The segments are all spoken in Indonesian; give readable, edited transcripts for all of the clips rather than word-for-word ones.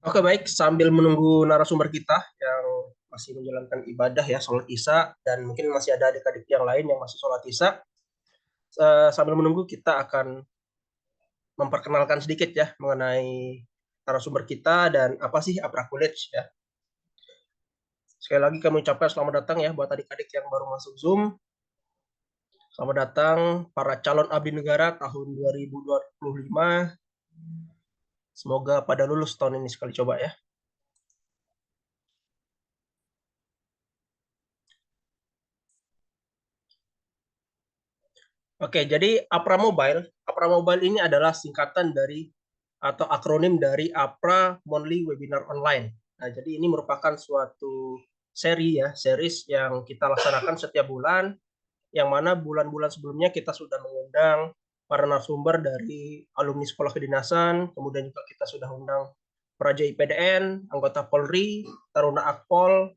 Oke, baik. Sambil menunggu narasumber kita yang masih menjalankan ibadah ya, sholat Isya, dan mungkin masih ada adik-adik yang lain yang masih sholat Isya, sambil menunggu kita akan memperkenalkan sedikit ya mengenai narasumber kita dan apa sih Apra College ya. Sekali lagi kami ucapkan selamat datang ya buat adik-adik yang baru masuk Zoom. Selamat datang para calon abdi negara tahun 2025. Semoga pada lulus tahun ini sekali coba ya. Oke, jadi Apra Mobile ini adalah singkatan dari atau akronim dari Apra Monthly Webinar Online. Nah, jadi ini merupakan suatu series yang kita laksanakan setiap bulan, yang mana bulan-bulan sebelumnya kita sudah mengundang para narasumber dari alumni sekolah kedinasan, kemudian juga kita sudah undang Praja IPDN, anggota Polri, Taruna Akpol,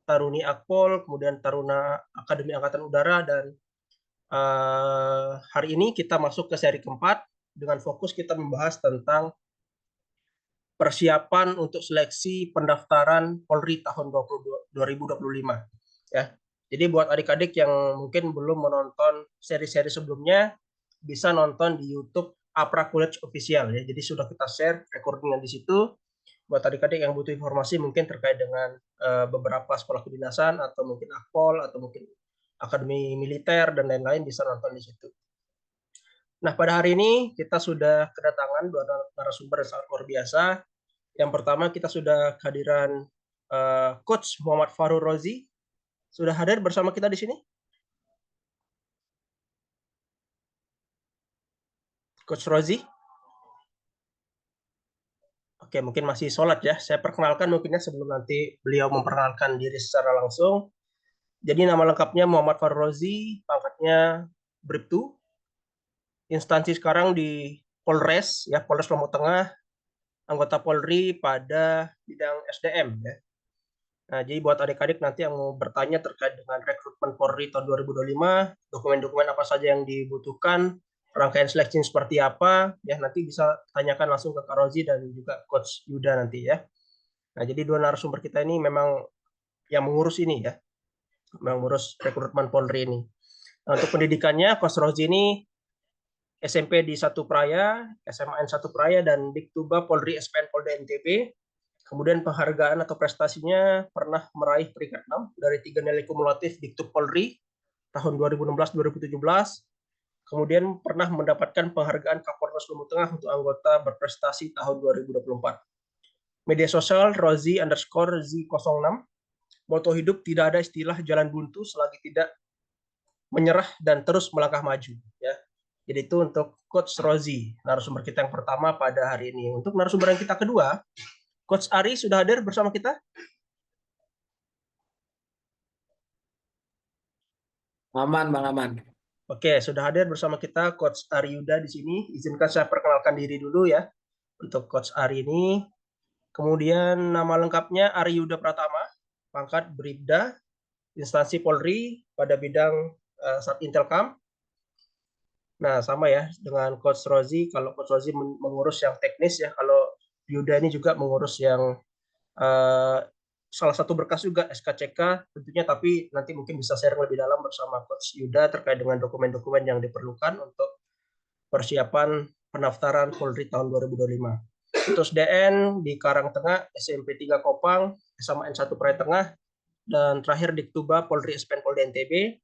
Taruni Akpol, kemudian Taruna Akademi Angkatan Udara, dan hari ini kita masuk ke seri keempat dengan fokus kita membahas tentang persiapan untuk seleksi pendaftaran Polri tahun 2025 ya. Jadi buat adik-adik yang mungkin belum menonton seri-seri sebelumnya, bisa nonton di YouTube Apra College Official ya. Jadi sudah kita share recordingnya di situ. Buat adik-adik yang butuh informasi mungkin terkait dengan beberapa sekolah kedinasan atau mungkin Akpol atau mungkin Akademi Militer dan lain-lain, bisa nonton di situ. Nah, pada hari ini kita sudah kedatangan dua narasumber yang sangat luar biasa. Yang pertama, kita sudah kehadiran Coach Muhammad Farul Rozi. Sudah hadir bersama kita di sini? Coach Rozi? Oke, mungkin masih sholat ya. Saya perkenalkan mungkinnya sebelum nanti beliau memperkenalkan diri secara langsung. Jadi nama lengkapnya Muhammad Farul Rozi, pangkatnya Bribtu. Instansi sekarang di Polres, ya Polres Lombok Tengah, anggota Polri pada bidang SDM ya. Nah, jadi buat adik-adik nanti yang mau bertanya terkait dengan rekrutmen Polri tahun 2025, dokumen-dokumen apa saja yang dibutuhkan, rangkaian seleksi seperti apa, ya nanti bisa tanyakan langsung ke Kak Rozi dan juga Coach Yuda nanti ya. Nah, jadi dua narasumber kita ini memang yang mengurus ini ya, mengurus rekrutmen Polri ini. Nah, untuk pendidikannya, Coach Rozi ini SMP di Satu Praya, SMA N1 Praya, dan Diktuba Polri SPN Polda NTB. Kemudian penghargaan atau prestasinya pernah meraih peringkat 6 dari 3 nilai kumulatif Diktub Polri tahun 2016-2017. Kemudian pernah mendapatkan penghargaan Kapolres Lombok Tengah untuk anggota berprestasi tahun 2024. Media sosial Rozi_Z06. Moto hidup, tidak ada istilah jalan buntu selagi tidak menyerah dan terus melangkah maju ya. Jadi itu untuk Coach Rozi, narasumber kita yang pertama pada hari ini. Untuk narasumber yang kita kedua, Coach Ari sudah hadir bersama kita? Aman, Bang Aman. Oke, sudah hadir bersama kita Coach Ari Yuda di sini. Izinkan saya perkenalkan diri dulu ya untuk Coach Ari ini. Kemudian nama lengkapnya Ari Yuda Pratama, pangkat Bribda, instansi Polri pada bidang Satintelkam. Nah, sama ya dengan Coach Rozi. Kalau Coach Rozi mengurus yang teknis ya, kalau Yuda ini juga mengurus yang salah satu berkas juga SKCK tentunya, tapi nanti mungkin bisa share lebih dalam bersama Coach Yuda terkait dengan dokumen-dokumen yang diperlukan untuk persiapan pendaftaran Polri tahun 2025. Terus DN di Karangtengah, SMP 3 Kopang, SMA N1 Praya Tengah, dan terakhir Diktuba Polri SPN Polda NTB.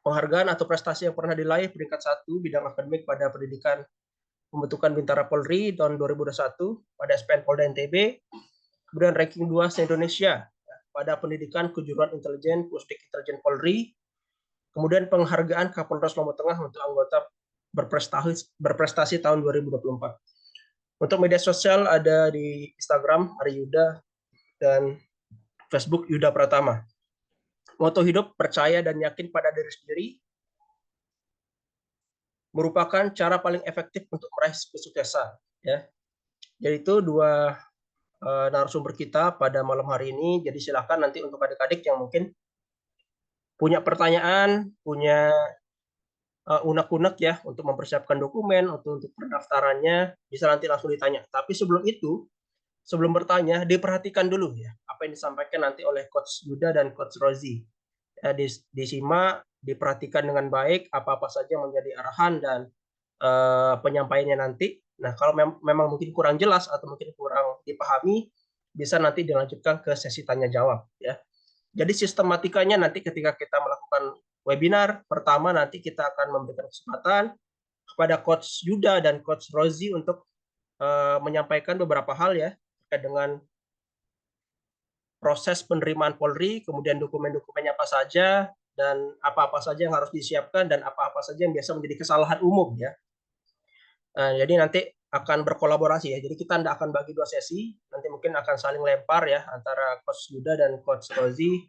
Penghargaan atau prestasi yang pernah diraih peringkat 1 bidang akademik pada pendidikan pembentukan Bintara Polri tahun 2021 pada SPN Polda NTB. Kemudian ranking 2 se-Indonesia pada pendidikan kejuruan intelijen Pusdik Intelijen Polri. Kemudian penghargaan Kapolres Lombok Tengah untuk anggota berprestasi tahun 2024. Untuk media sosial ada di Instagram Ari Yuda dan Facebook Yuda Pratama. Moto hidup, percaya dan yakin pada diri sendiri merupakan cara paling efektif untuk meraih kesuksesan ya. Jadi itu dua narasumber kita pada malam hari ini. Jadi silakan nanti untuk adik-adik yang mungkin punya pertanyaan, punya unek-unek ya untuk mempersiapkan dokumen, untuk pendaftarannya, bisa nanti langsung ditanya. Tapi sebelum itu, sebelum bertanya diperhatikan dulu ya apa yang disampaikan nanti oleh Coach Yuda dan Coach Rozi. Ya, disimak, diperhatikan dengan baik apa-apa saja menjadi arahan dan penyampaiannya nanti. Nah, kalau memang mungkin kurang jelas atau mungkin kurang dipahami, bisa nanti dilanjutkan ke sesi tanya jawab ya. Jadi sistematikanya nanti ketika kita melakukan webinar pertama, nanti kita akan memberikan kesempatan kepada Coach Yuda dan Coach Rozi untuk menyampaikan beberapa hal ya terkait dengan proses penerimaan Polri, kemudian dokumen-dokumennya apa saja, dan apa-apa saja yang harus disiapkan, dan apa-apa saja yang biasa menjadi kesalahan umum ya. Jadi nanti akan berkolaborasi ya. Jadi kita akan bagi 2 sesi, nanti mungkin akan saling lempar ya antara Coach Yuda dan Coach Rozi.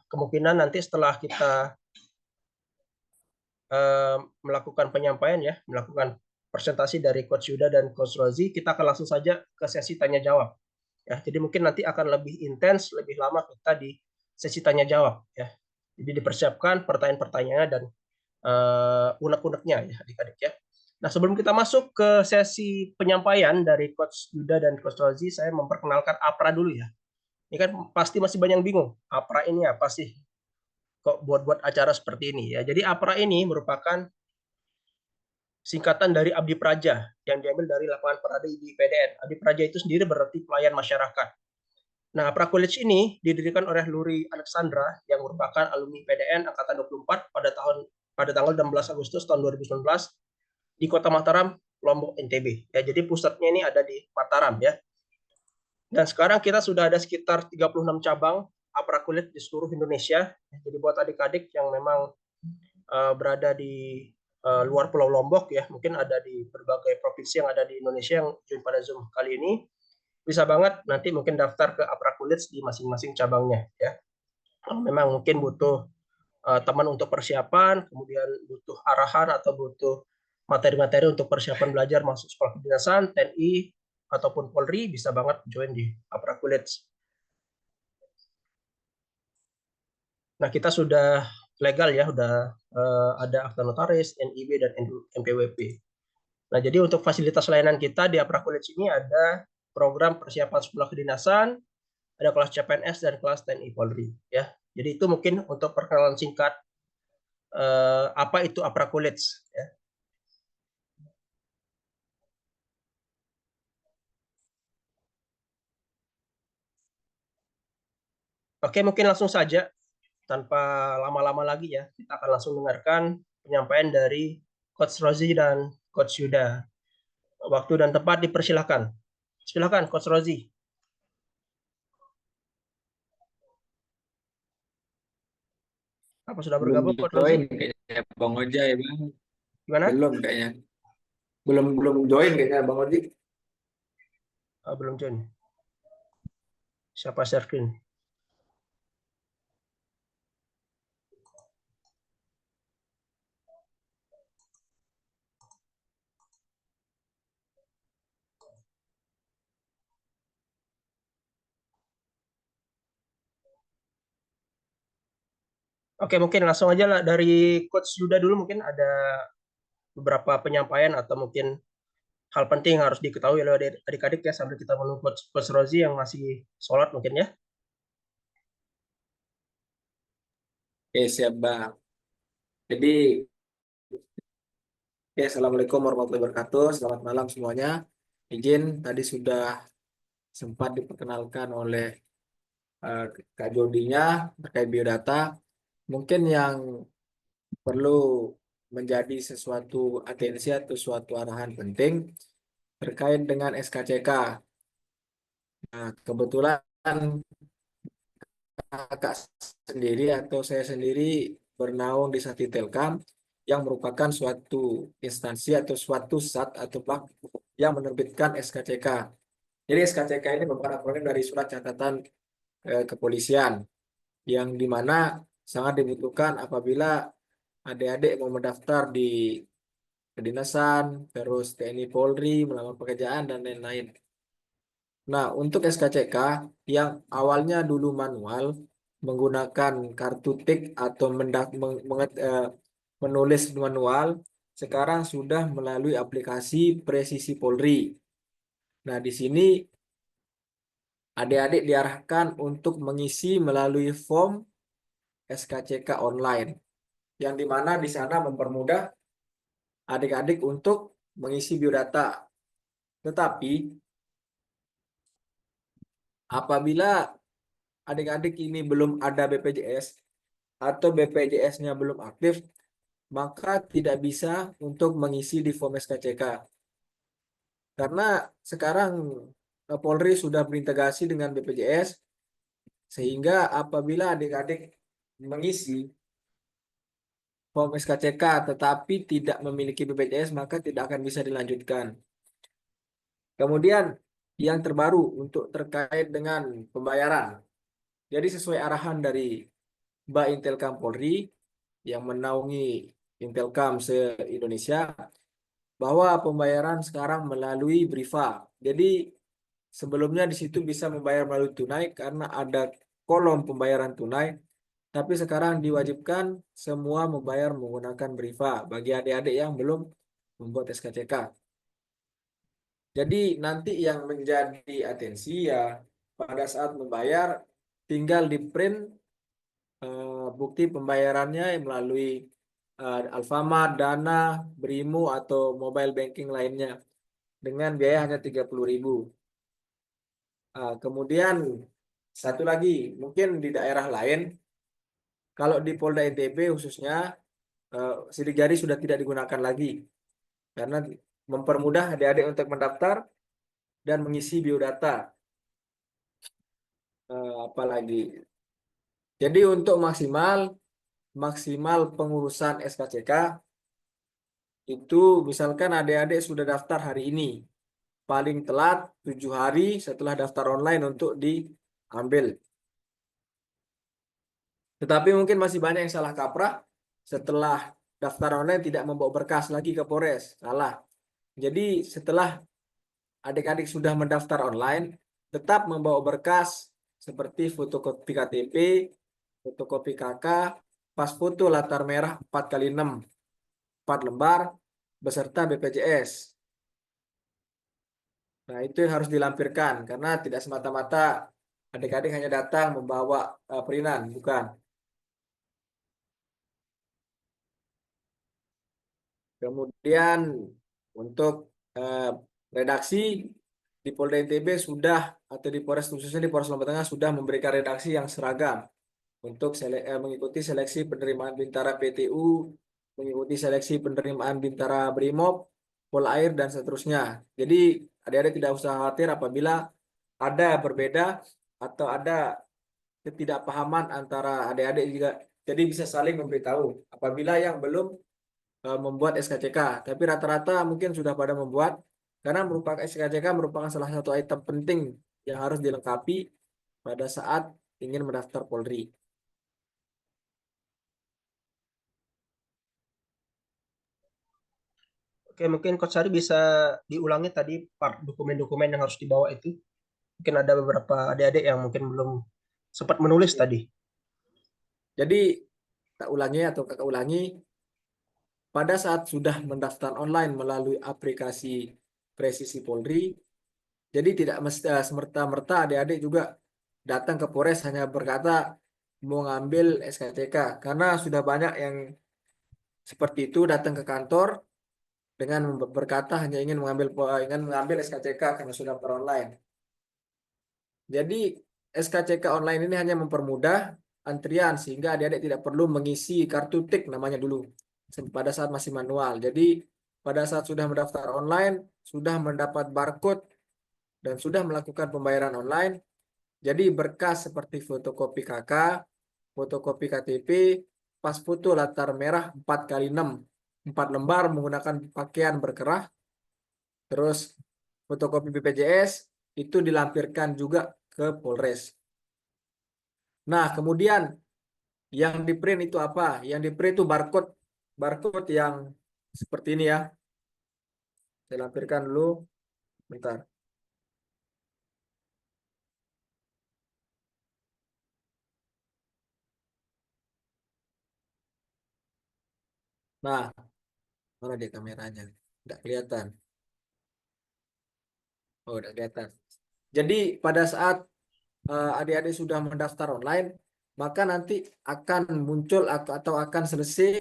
Kemungkinan nanti setelah kita melakukan penyampaian ya, melakukan presentasi dari Coach Yuda dan Coach Rozi, kita akan langsung saja ke sesi tanya jawab. Ya, jadi mungkin nanti akan lebih intens, lebih lama kita di sesi tanya jawab ya. Jadi dipersiapkan pertanyaan-pertanyaannya dan unek-uneknya ya adik-adik ya. Nah, sebelum kita masuk ke sesi penyampaian dari Coach Yuda dan Coach Rozi, saya memperkenalkan APRA dulu ya. Ini kan pasti masih banyak yang bingung, APRA ini apa sih? Kok buat-buat acara seperti ini ya. Jadi APRA ini merupakan singkatan dari Abdi Praja yang diambil dari lapangan Peradi di PDN. Abdi Praja itu sendiri berarti pelayan masyarakat. Nah, APRA College ini didirikan oleh Luri Alexandra yang merupakan alumni PDN angkatan 24 pada tanggal 16 Agustus tahun 2019 di Kota Mataram, Lombok, NTB. Ya, jadi pusatnya ini ada di Mataram ya. Dan sekarang kita sudah ada sekitar 36 cabang APRA College di seluruh Indonesia. Jadi buat adik-adik yang memang berada di luar Pulau Lombok ya, mungkin ada di berbagai provinsi yang ada di Indonesia yang join pada Zoom kali ini, bisa banget nanti mungkin daftar ke APRA College di masing-masing cabangnya ya. Memang mungkin butuh teman untuk persiapan, kemudian butuh arahan atau butuh materi-materi untuk persiapan belajar masuk sekolah kedinasan, TNI, ataupun Polri, bisa banget join di APRA College. Nah, kita sudah legal ya, sudah ada akta notaris, NIB, dan NPWP. Nah, jadi untuk fasilitas layanan kita di APRA College ini ada program persiapan sekolah kedinasan, ada kelas CPNS dan kelas TNI Polri ya. Jadi itu mungkin untuk perkenalan singkat apa itu APRA College ya. Oke, mungkin langsung saja tanpa lama-lama lagi ya, kita akan langsung dengarkan penyampaian dari Coach Rozi dan Coach Yuda. Waktu dan tempat dipersilakan. Silakan Coach Rozi. Apa sudah Belum bergabung Coach join Rozi? kayaknya Bang Oja ya Bang. Gimana? Belum kayaknya. Belum join kayaknya Bang Oji. Belum join. Siapa Serkin? Oke, mungkin langsung aja lah dari Coach Yuda dulu, mungkin ada beberapa penyampaian atau mungkin hal penting yang harus diketahui oleh adik-adik ya sambil kita menunggu Coach Rozi yang masih sholat mungkin ya. Oke, siap Bang. Jadi, Assalamualaikum warahmatullahi wabarakatuh. Selamat malam semuanya. Izin tadi sudah sempat diperkenalkan oleh Kak Jodinya terkait biodata. Mungkin yang perlu menjadi sesuatu atensi atau suatu arahan penting terkait dengan SKCK. Nah, kebetulan kakak sendiri atau saya sendiri bernaung di Sakti Telkom yang merupakan suatu instansi atau suatu SAT atau bank yang menerbitkan SKCK. Jadi SKCK ini merupakan akronim dari surat catatan kepolisian yang dimana sangat dibutuhkan apabila adik-adik mau mendaftar di kedinasan, terus TNI Polri, melamar pekerjaan, dan lain-lain. Nah, untuk SKCK yang awalnya dulu manual, menggunakan kartu tik atau menulis manual, sekarang sudah melalui aplikasi Presisi Polri. Nah, di sini adik-adik diarahkan untuk mengisi melalui form SKCK online, yang dimana di sana mempermudah adik-adik untuk mengisi biodata. Tetapi apabila adik-adik ini belum ada BPJS atau BPJS-nya belum aktif, maka tidak bisa untuk mengisi di form SKCK. Karena sekarang Polri sudah berintegrasi dengan BPJS, sehingga apabila adik-adik mengisi form SKCK tetapi tidak memiliki BPJS, maka tidak akan bisa dilanjutkan. Kemudian yang terbaru untuk terkait dengan pembayaran. Jadi sesuai arahan dari Mbak Intelkam Polri yang menaungi Intelkam se-Indonesia, bahwa pembayaran sekarang melalui Briva. Jadi sebelumnya di situ bisa membayar melalui tunai karena ada kolom pembayaran tunai, tapi sekarang diwajibkan semua membayar menggunakan Briva bagi adik-adik yang belum membuat SKCK. Jadi nanti yang menjadi atensi ya pada saat membayar tinggal di print bukti pembayarannya melalui Alfamart, Dana, Brimo atau mobile banking lainnya dengan biaya hanya 30.000. Kemudian satu lagi, mungkin di daerah lain, kalau di Polda NTB khususnya sidik jari sudah tidak digunakan lagi karena mempermudah adik-adik untuk mendaftar dan mengisi biodata. Apalagi, jadi untuk maksimal pengurusan SKCK itu misalkan adik-adik sudah daftar hari ini, paling telat 7 hari setelah daftar online untuk diambil. Tetapi mungkin masih banyak yang salah kaprah, setelah daftar online tidak membawa berkas lagi ke Polres. Salah. Jadi setelah adik-adik sudah mendaftar online, tetap membawa berkas seperti fotokopi KTP, fotokopi KK, pas foto latar merah 4x6, 4 lembar, beserta BPJS. Nah, itu yang harus dilampirkan, karena tidak semata-mata adik-adik hanya datang membawa perinan, bukan. Kemudian untuk eh, redaksi di Polda NTB sudah, atau di Polres khususnya di Polres Lombok Tengah sudah memberikan redaksi yang seragam untuk mengikuti seleksi penerimaan Bintara PTU, mengikuti seleksi penerimaan Bintara Brimob, Polair dan seterusnya. Jadi adik-adik tidak usah khawatir apabila ada berbeda atau ada ketidakpahaman antara adik-adik juga. Jadi bisa saling memberitahu apabila yang belum membuat SKCK, tapi rata-rata mungkin sudah pada membuat karena merupakan SKCK merupakan salah satu item penting yang harus dilengkapi pada saat ingin mendaftar Polri. Oke, mungkin Coach Sari bisa diulangi tadi part dokumen-dokumen yang harus dibawa itu. Mungkin ada beberapa adik-adik yang mungkin belum sempat menulis tadi. Jadi tak ulangi atau kakak ulangi, pada saat sudah mendaftar online melalui aplikasi Presisi Polri, jadi tidak mesti semerta-merta adik-adik juga datang ke Polres hanya berkata mau ngambil SKCK, karena sudah banyak yang seperti itu datang ke kantor dengan berkata hanya ingin mengambil SKCK karena sudah daftar online. Jadi SKCK online ini hanya mempermudah antrian sehingga adik-adik tidak perlu mengisi kartu tik namanya dulu pada saat masih manual. Jadi pada saat sudah mendaftar online, sudah mendapat barcode dan sudah melakukan pembayaran online, jadi berkas seperti fotokopi KK, fotokopi KTP, pas foto latar merah 4x6, 4 lembar menggunakan pakaian berkerah, terus fotokopi BPJS itu dilampirkan juga ke Polres. Nah, kemudian yang di print itu apa? Yang di print itu barcode, barcode yang seperti ini ya. Saya lampirkan dulu, bentar. Nah, mana dia kameranya? Tidak kelihatan. Oh, udah kelihatan. Jadi pada saat adik-adik sudah mendaftar online, maka nanti akan muncul atau akan selesai,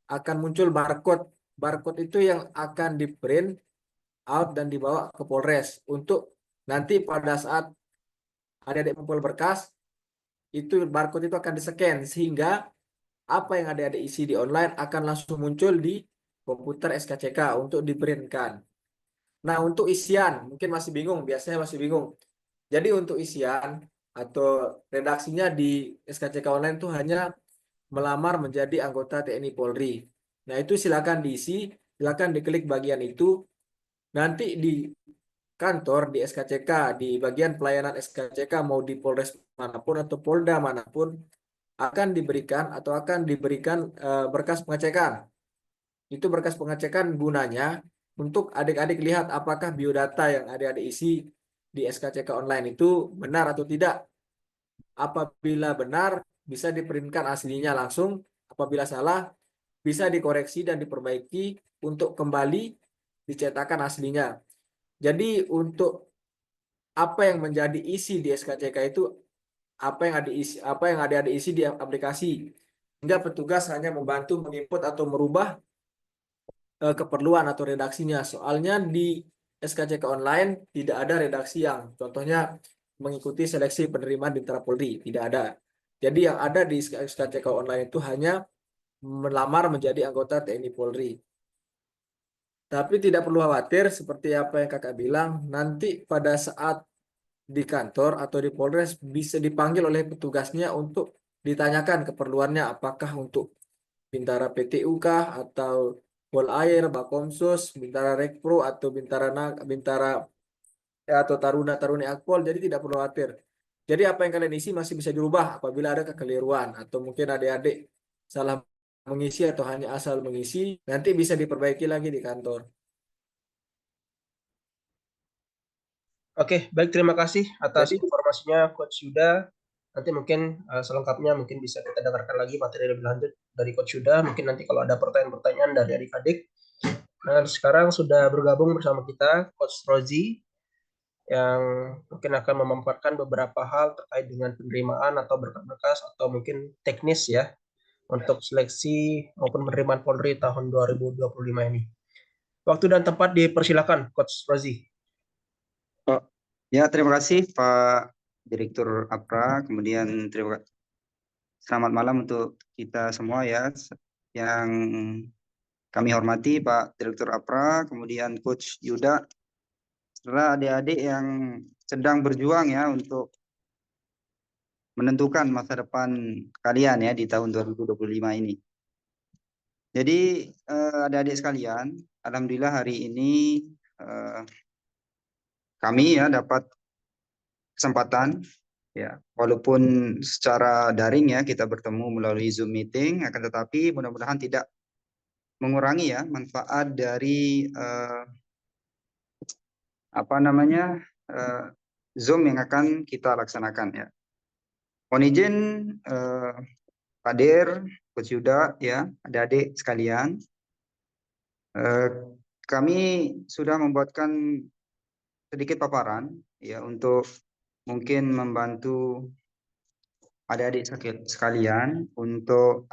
akan muncul barcode. Barcode itu yang akan di print out dan dibawa ke Polres untuk nanti pada saat adik-adik mengumpul berkas, itu barcode itu akan di-scan sehingga apa yang adik-adik isi di online akan langsung muncul di komputer SKCK untuk diprintkan. Nah, untuk isian mungkin masih bingung, biasanya masih bingung. Jadi untuk isian atau redaksinya di SKCK online itu hanya melamar menjadi anggota TNI Polri. Nah, itu silakan diisi, silakan diklik bagian itu. Nanti di kantor di SKCK, di bagian pelayanan SKCK mau di Polres manapun atau Polda manapun akan diberikan atau akan diberikan berkas pengecekan. Itu berkas pengecekan gunanya untuk adik-adik lihat apakah biodata yang adik-adik isi di SKCK online itu benar atau tidak. Apabila benar, bisa diprintkan aslinya langsung. Apabila salah, bisa dikoreksi dan diperbaiki untuk kembali dicetakkan aslinya. Jadi untuk apa yang menjadi isi di SKCK itu apa yang ada isi di aplikasi. Hingga petugas hanya membantu menginput atau merubah keperluan atau redaksinya. Soalnya di SKCK online tidak ada redaksi yang contohnya mengikuti seleksi penerimaan di Mitra Polri, tidak ada. Jadi yang ada di SKCK online itu hanya melamar menjadi anggota TNI Polri. Tapi tidak perlu khawatir seperti apa yang kakak bilang, nanti pada saat di kantor atau di Polres bisa dipanggil oleh petugasnya untuk ditanyakan keperluannya apakah untuk Bintara PTU kah atau Pol Air, Bakomsus, Bintara Rekpro atau Bintara atau Taruna Taruni Akpol. Jadi tidak perlu khawatir. Jadi apa yang kalian isi masih bisa dirubah apabila ada kekeliruan atau mungkin adik-adik salah mengisi atau hanya asal mengisi, nanti bisa diperbaiki lagi di kantor. Oke, baik, terima kasih atas Jadi informasinya Coach Yuda. Nanti mungkin selengkapnya mungkin bisa kita dengarkan lagi materi lebih lanjut dari Coach Yuda. Mungkin nanti kalau ada pertanyaan-pertanyaan dari adik-adik. Nah, sekarang sudah bergabung bersama kita Coach Rozi yang mungkin akan memaparkan beberapa hal terkait dengan penerimaan atau berkas-berkas atau mungkin teknis ya untuk seleksi maupun penerimaan Polri tahun 2025 ini. Waktu dan tempat dipersilakan Coach Rozi. Oh, ya, terima kasih Pak Direktur APRA. Kemudian selamat malam untuk kita semua ya, yang kami hormati Pak Direktur APRA, kemudian Coach Yuda, serta adik-adik yang sedang berjuang ya untuk menentukan masa depan kalian ya di tahun 2025 ini. Jadi adik-adik sekalian, alhamdulillah hari ini kami ya dapat kesempatan ya, walaupun secara daring ya kita bertemu melalui Zoom meeting, akan tetapi mudah-mudahan tidak mengurangi ya manfaat dari Zoom yang akan kita laksanakan ya. Mohon izin Pak Der, Coach Yuda ya, adik-adik sekalian, kami sudah membuatkan sedikit paparan ya untuk mungkin membantu adik-adik sekalian untuk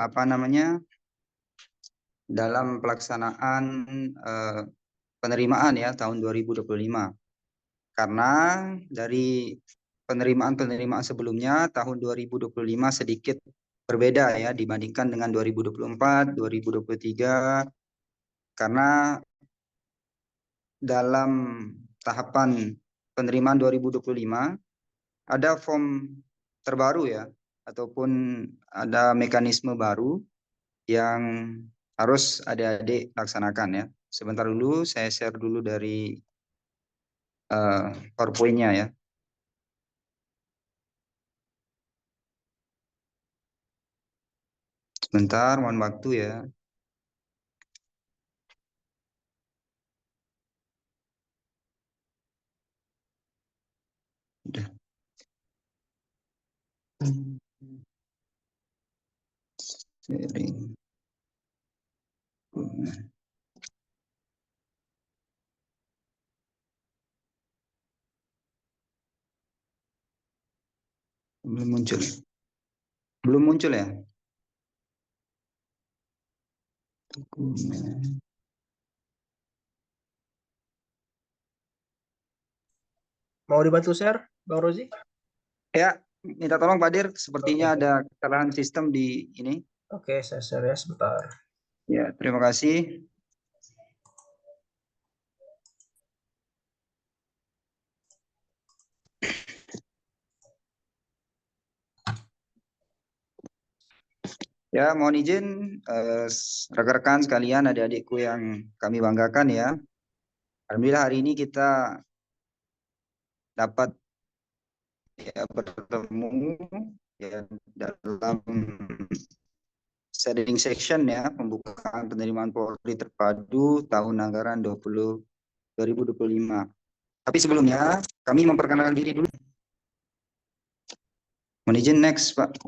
dalam pelaksanaan penerimaan ya tahun 2025. Karena dari penerimaan sebelumnya tahun 2025 sedikit berbeda ya dibandingkan dengan 2024, 2023, karena dalam tahapan penerimaan 2025 ada form terbaru ya, ataupun ada mekanisme baru yang harus adik-adik laksanakan ya. Sebentar dulu, saya share dulu dari PowerPoint-nya ya. Sebentar, mohon waktu ya. Udah. Sharing. Belum muncul. Belum muncul ya? Mau dibantu share, Bang Rozi? Ya, minta tolong Pak Dir, sepertinya Oke. ada kesalahan sistem di ini. Oke, saya share ya sebentar. Ya, terima kasih. Ya, mohon izin rekan-rekan sekalian, adik-adikku yang kami banggakan ya. Alhamdulillah hari ini kita dapat ya bertemu ya dalam sharing section ya, pembukaan penerimaan Polri terpadu tahun anggaran 2025. Tapi sebelumnya kami memperkenalkan diri dulu. Mohon izin next, Pak.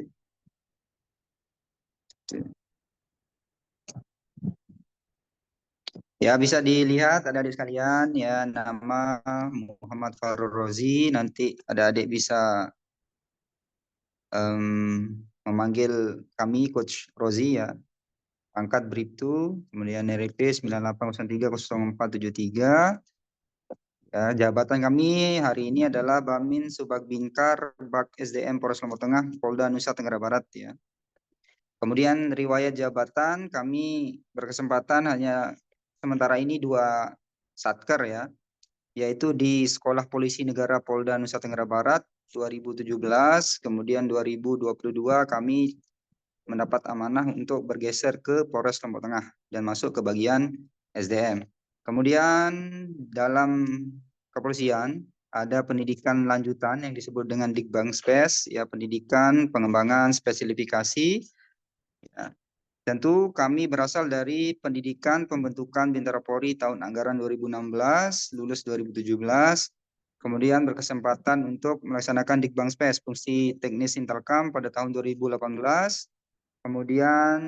Ya, bisa dilihat ada adik sekalian ya, nama Muhammad Farul Rozi. Nanti ada adik bisa memanggil kami Coach Rozi ya. Pangkat Bribtu, kemudian NRP 98030473. Ya, jabatan kami hari ini adalah Bamin Subag Binkar Bak SDM Polres Lombok Tengah Polda Nusa Tenggara Barat ya. Kemudian riwayat jabatan kami berkesempatan hanya sementara ini 2 satker ya, yaitu di Sekolah Polisi Negara Polda Nusa Tenggara Barat 2017, kemudian 2022 kami mendapat amanah untuk bergeser ke Polres Lombok Tengah dan masuk ke bagian SDM. Kemudian dalam kepolisian ada pendidikan lanjutan yang disebut dengan Dikbang Spes, ya pendidikan pengembangan spesifikasi. Ya. Tentu kami berasal dari pendidikan pembentukan Bintara Polri tahun anggaran 2016, lulus 2017, kemudian berkesempatan untuk melaksanakan Dikbang Spes, fungsi teknis Intelkam pada tahun 2018, kemudian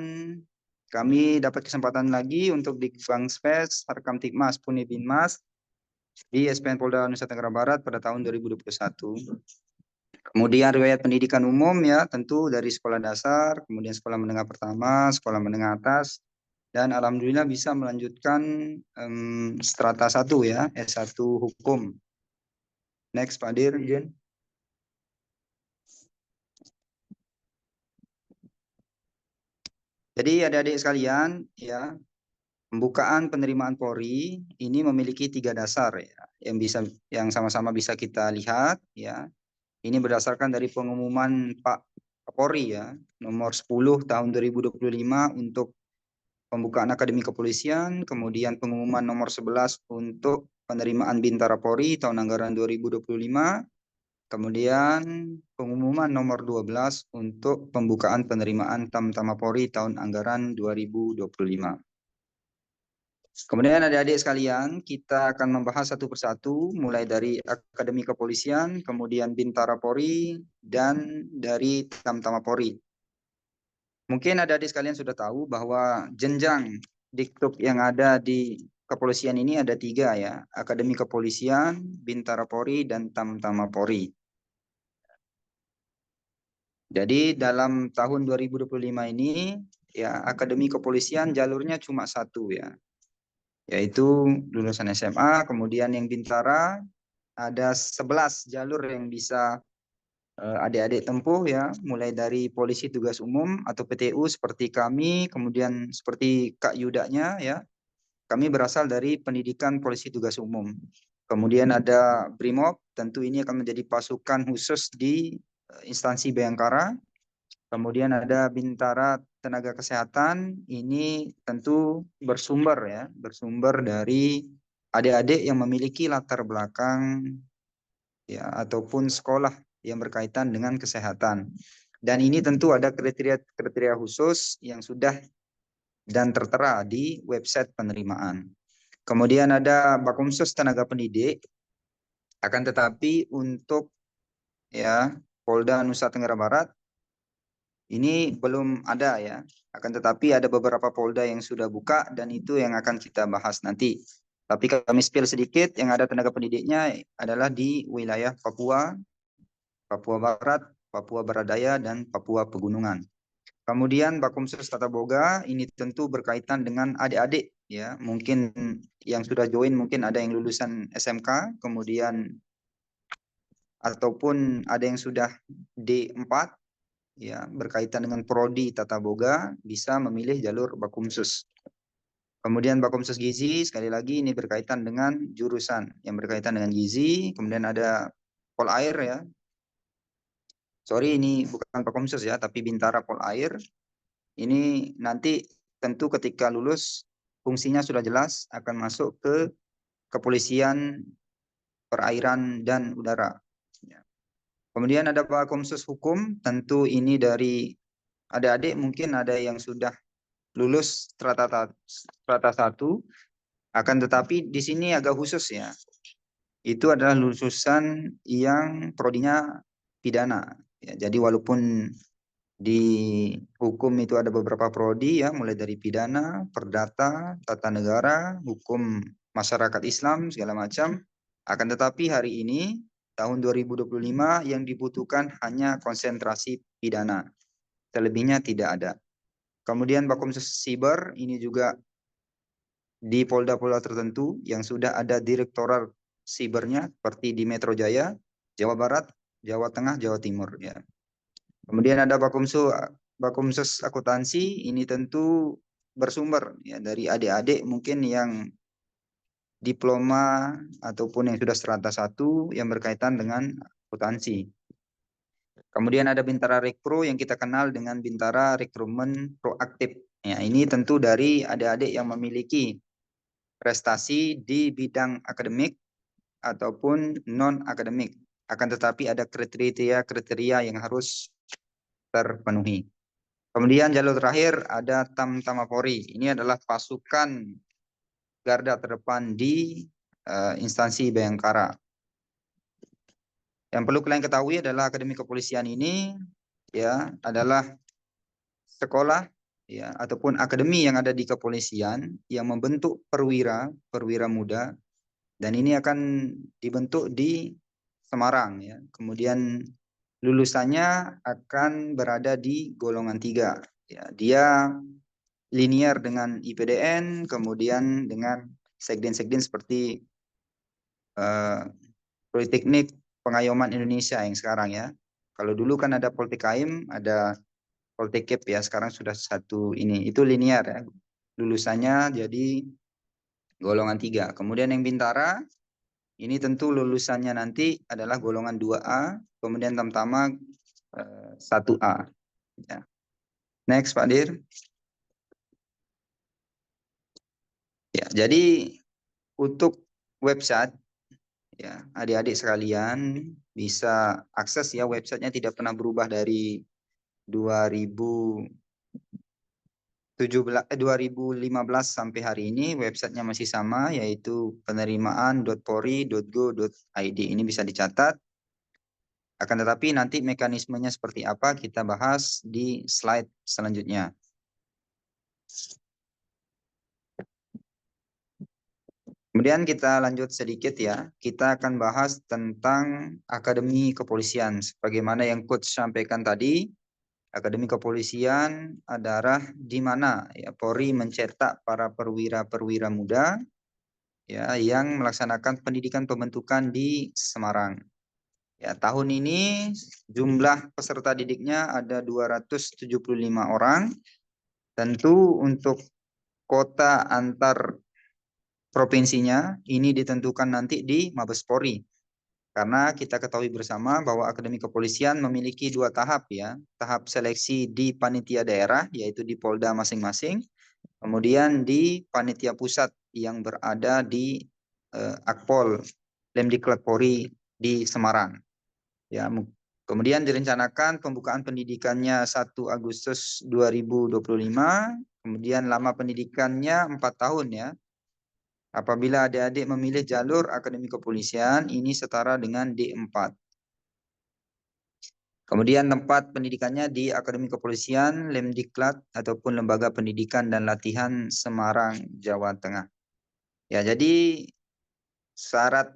kami dapat kesempatan lagi untuk Dikbang Spes, Sarkam Tikmas, Puni Binmas, di SPN Polda Nusa Tenggara Barat pada tahun 2021. Kemudian riwayat pendidikan umum ya, tentu dari sekolah dasar, kemudian sekolah menengah pertama, sekolah menengah atas, dan alhamdulillah bisa melanjutkan strata 1 ya, S1 Hukum. Next Pak Dir, izin. Jadi adik-adik sekalian ya, pembukaan penerimaan Polri ini memiliki 3 dasar ya, yang sama-sama bisa kita lihat ya. Ini berdasarkan dari pengumuman Pak Kapolri ya, nomor 10 tahun 2025 untuk pembukaan Akademi Kepolisian, kemudian pengumuman nomor 11 untuk penerimaan Bintara Polri tahun anggaran 2025, kemudian pengumuman nomor 12 untuk pembukaan penerimaan Tamtama Polri tahun anggaran 2025. Kemudian adik-adik sekalian, kita akan membahas satu persatu, mulai dari Akademi Kepolisian, kemudian Bintara Polri, dan dari Tamtama Polri. Mungkin adik-adik sekalian sudah tahu bahwa jenjang diktup yang ada di kepolisian ini ada 3 ya, Akademi Kepolisian, Bintara Polri, dan Tamtama Polri. Jadi dalam tahun 2025 ini, ya Akademi Kepolisian jalurnya cuma 1 ya, yaitu lulusan SMA, kemudian yang Bintara ada 11 jalur yang bisa adik-adik tempuh ya, mulai dari polisi tugas umum atau PTU seperti kami, kemudian seperti Kak Yudanya ya, kami berasal dari pendidikan polisi tugas umum. Kemudian ada Brimob, tentu ini akan menjadi pasukan khusus di instansi Bayangkara. Kemudian ada Bintara Tenaga Kesehatan, ini tentu bersumber dari adik-adik yang memiliki latar belakang ya ataupun sekolah yang berkaitan dengan kesehatan. Dan ini tentu ada kriteria khusus yang sudah dan tertera di website penerimaan. Kemudian ada Bakumsus Tenaga Pendidik, akan tetapi untuk ya Polda Nusa Tenggara Barat ini belum ada ya, akan tetapi ada beberapa polda yang sudah buka dan itu yang akan kita bahas nanti. Tapi kami spill sedikit, yang ada tenaga pendidiknya adalah di wilayah Papua, Papua Barat, Papua Barat Daya, dan Papua Pegunungan. Kemudian Bakumsus Tata Boga ini tentu berkaitan dengan adik-adik ya, mungkin yang sudah join mungkin ada yang lulusan SMK, kemudian ataupun ada yang sudah D4 ya, berkaitan dengan prodi Tata Boga bisa memilih jalur Bakumsus. Kemudian Bakumsus Gizi sekali lagi ini berkaitan dengan jurusan yang berkaitan dengan gizi, kemudian ada Polair ya. Sorry ini bukan Bakumsus ya, tapi Bintara Polair. Ini nanti tentu ketika lulus fungsinya sudah jelas akan masuk ke kepolisian perairan dan udara. Kemudian ada Bakumsus Hukum, tentu ini dari adik-adik mungkin ada yang sudah lulus strata 1, akan tetapi di sini agak khusus ya. Itu adalah lulusan yang prodinya pidana. Ya, jadi walaupun di hukum itu ada beberapa prodi ya, mulai dari pidana, perdata, tata negara, hukum masyarakat Islam segala macam. Akan tetapi hari ini tahun 2025 yang dibutuhkan hanya konsentrasi pidana. Selebihnya tidak ada. Kemudian Bakumsus Siber ini juga di polda-polda tertentu yang sudah ada direktorat sibernya seperti di Metro Jaya, Jawa Barat, Jawa Tengah, Jawa Timur ya. Kemudian ada Bakumsus Akuntansi, ini tentu bersumber ya dari adik-adik mungkin yang diploma ataupun yang sudah strata 1 yang berkaitan dengan akuntansi. Kemudian ada Bintara Rekpro yang kita kenal dengan Bintara Rekrutmen Proaktif. Ya, ini tentu dari adik-adik yang memiliki prestasi di bidang akademik ataupun non-akademik. Akan tetapi ada kriteria yang harus terpenuhi. Kemudian jalur terakhir ada Tamtama Polri. Ini adalah pasukan garda terdepan di instansi Bayangkara. Yang perlu kalian ketahui adalah Akademi Kepolisian ini ya adalah sekolah ya ataupun akademi yang ada di kepolisian yang membentuk perwira muda, dan ini akan dibentuk di Semarang ya. Kemudian lulusannya akan berada di golongan 3 ya. Dia linear dengan IPDN, kemudian dengan sekden-sekden seperti Politeknik Pengayoman Indonesia yang sekarang ya. Kalau dulu kan ada Poltekaim, ada Poltekip ya, sekarang sudah satu ini. Itu linear ya. Lulusannya jadi golongan 3. Kemudian yang Bintara, ini tentu lulusannya nanti adalah golongan 2A, kemudian Tamtama 1A. Ya. Next Pak Dir. Ya, jadi untuk website ya, adik-adik sekalian bisa akses ya, websitenya tidak pernah berubah dari 2015 sampai hari ini. Websitenya masih sama, yaitu penerimaan.polri.go.id. Ini bisa dicatat. Akan tetapi nanti mekanismenya seperti apa kita bahas di slide selanjutnya. Kemudian kita lanjut sedikit ya. Kita akan bahas tentang Akademi Kepolisian. Sebagaimana yang Coach sampaikan tadi, Akademi Kepolisian adalah di mana ya Polri mencetak para perwira-perwira muda ya yang melaksanakan pendidikan pembentukan di Semarang. Ya, tahun ini jumlah peserta didiknya ada 275 orang. Tentu untuk kota antar provinsinya ini ditentukan nanti di Mabes Polri. Karena kita ketahui bersama bahwa Akademi Kepolisian memiliki 2 tahap ya. Tahap seleksi di panitia daerah, yaitu di Polda masing-masing. Kemudian di panitia pusat yang berada di Akpol Lemdiklat Polri di Semarang. Ya, kemudian direncanakan pembukaan pendidikannya 1 Agustus 2025. Kemudian lama pendidikannya 4 tahun ya. Apabila adik-adik memilih jalur Akademi Kepolisian, ini setara dengan D4. Kemudian tempat pendidikannya di Akademi Kepolisian, Lemdiklat, ataupun Lembaga Pendidikan dan Latihan Semarang, Jawa Tengah. Ya, jadi syarat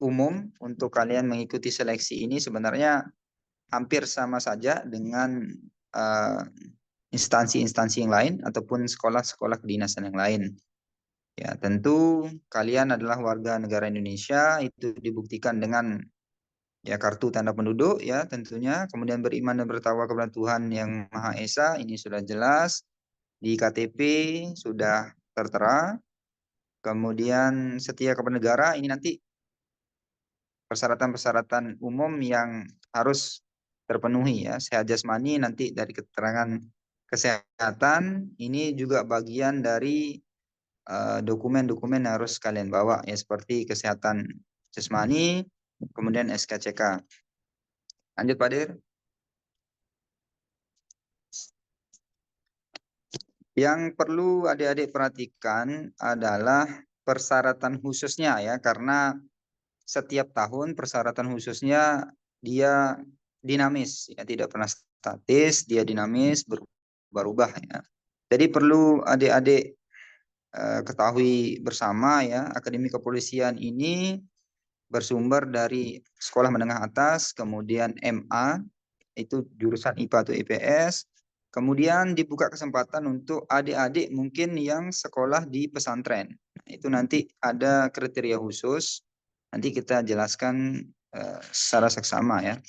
umum untuk kalian mengikuti seleksi ini sebenarnya hampir sama saja dengan instansi-instansi yang lain ataupun sekolah-sekolah kedinasan yang lain. Ya, tentu kalian adalah warga negara Indonesia, itu dibuktikan dengan ya kartu tanda penduduk ya tentunya, kemudian beriman dan bertakwa kepada Tuhan yang Maha Esa, ini sudah jelas, di KTP sudah tertera, kemudian setia kepada negara, ini nanti persyaratan-persyaratan umum yang harus terpenuhi ya, sehat jasmani nanti dari keterangan kesehatan, ini juga bagian dari dokumen-dokumen harus kalian bawa ya seperti kesehatan jasmani, kemudian SKCK. Lanjut Pak Dir. Yang perlu adik-adik perhatikan adalah persyaratan khususnya ya, karena setiap tahun persyaratan khususnya dia dinamis ya, tidak pernah statis, dia dinamis berubah-ubah ya. Jadi perlu adik-adik ketahui bersama ya, Akademi Kepolisian ini bersumber dari sekolah menengah atas, kemudian MA, itu jurusan IPA atau IPS, kemudian dibuka kesempatan untuk adik-adik mungkin yang sekolah di pesantren. Nah, itu nanti ada kriteria khusus, nanti kita jelaskan secara seksama ya.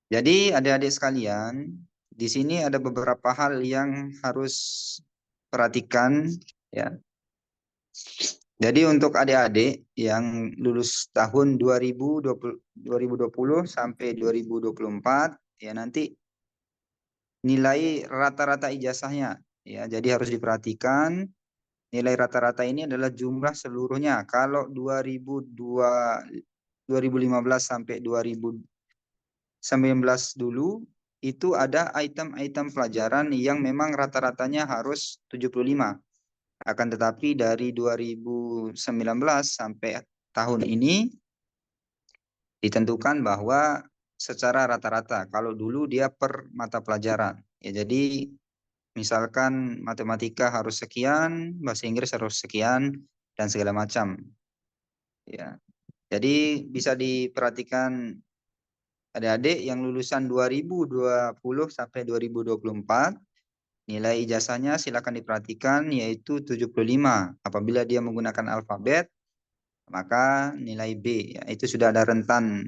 Jadi adik-adik sekalian, di sini ada beberapa hal yang harus perhatikan ya. Jadi untuk adik-adik yang lulus tahun 2020 sampai 2024 ya nanti nilai rata-rata ijazahnya ya. Jadi harus diperhatikan nilai rata-rata ini adalah jumlah seluruhnya. Kalau 2015 sampai 2019 dulu itu ada item-item pelajaran yang memang rata-ratanya harus 75. Akan tetapi dari 2019 sampai tahun ini ditentukan bahwa secara rata-rata, kalau dulu dia per mata pelajaran. Ya, jadi misalkan matematika harus sekian, bahasa Inggris harus sekian, dan segala macam. Ya, jadi bisa diperhatikan adik-adik yang lulusan 2020 sampai 2024, nilai ijazahnya silakan diperhatikan yaitu 75. Apabila dia menggunakan alfabet, maka nilai B. Ya, itu sudah ada rentan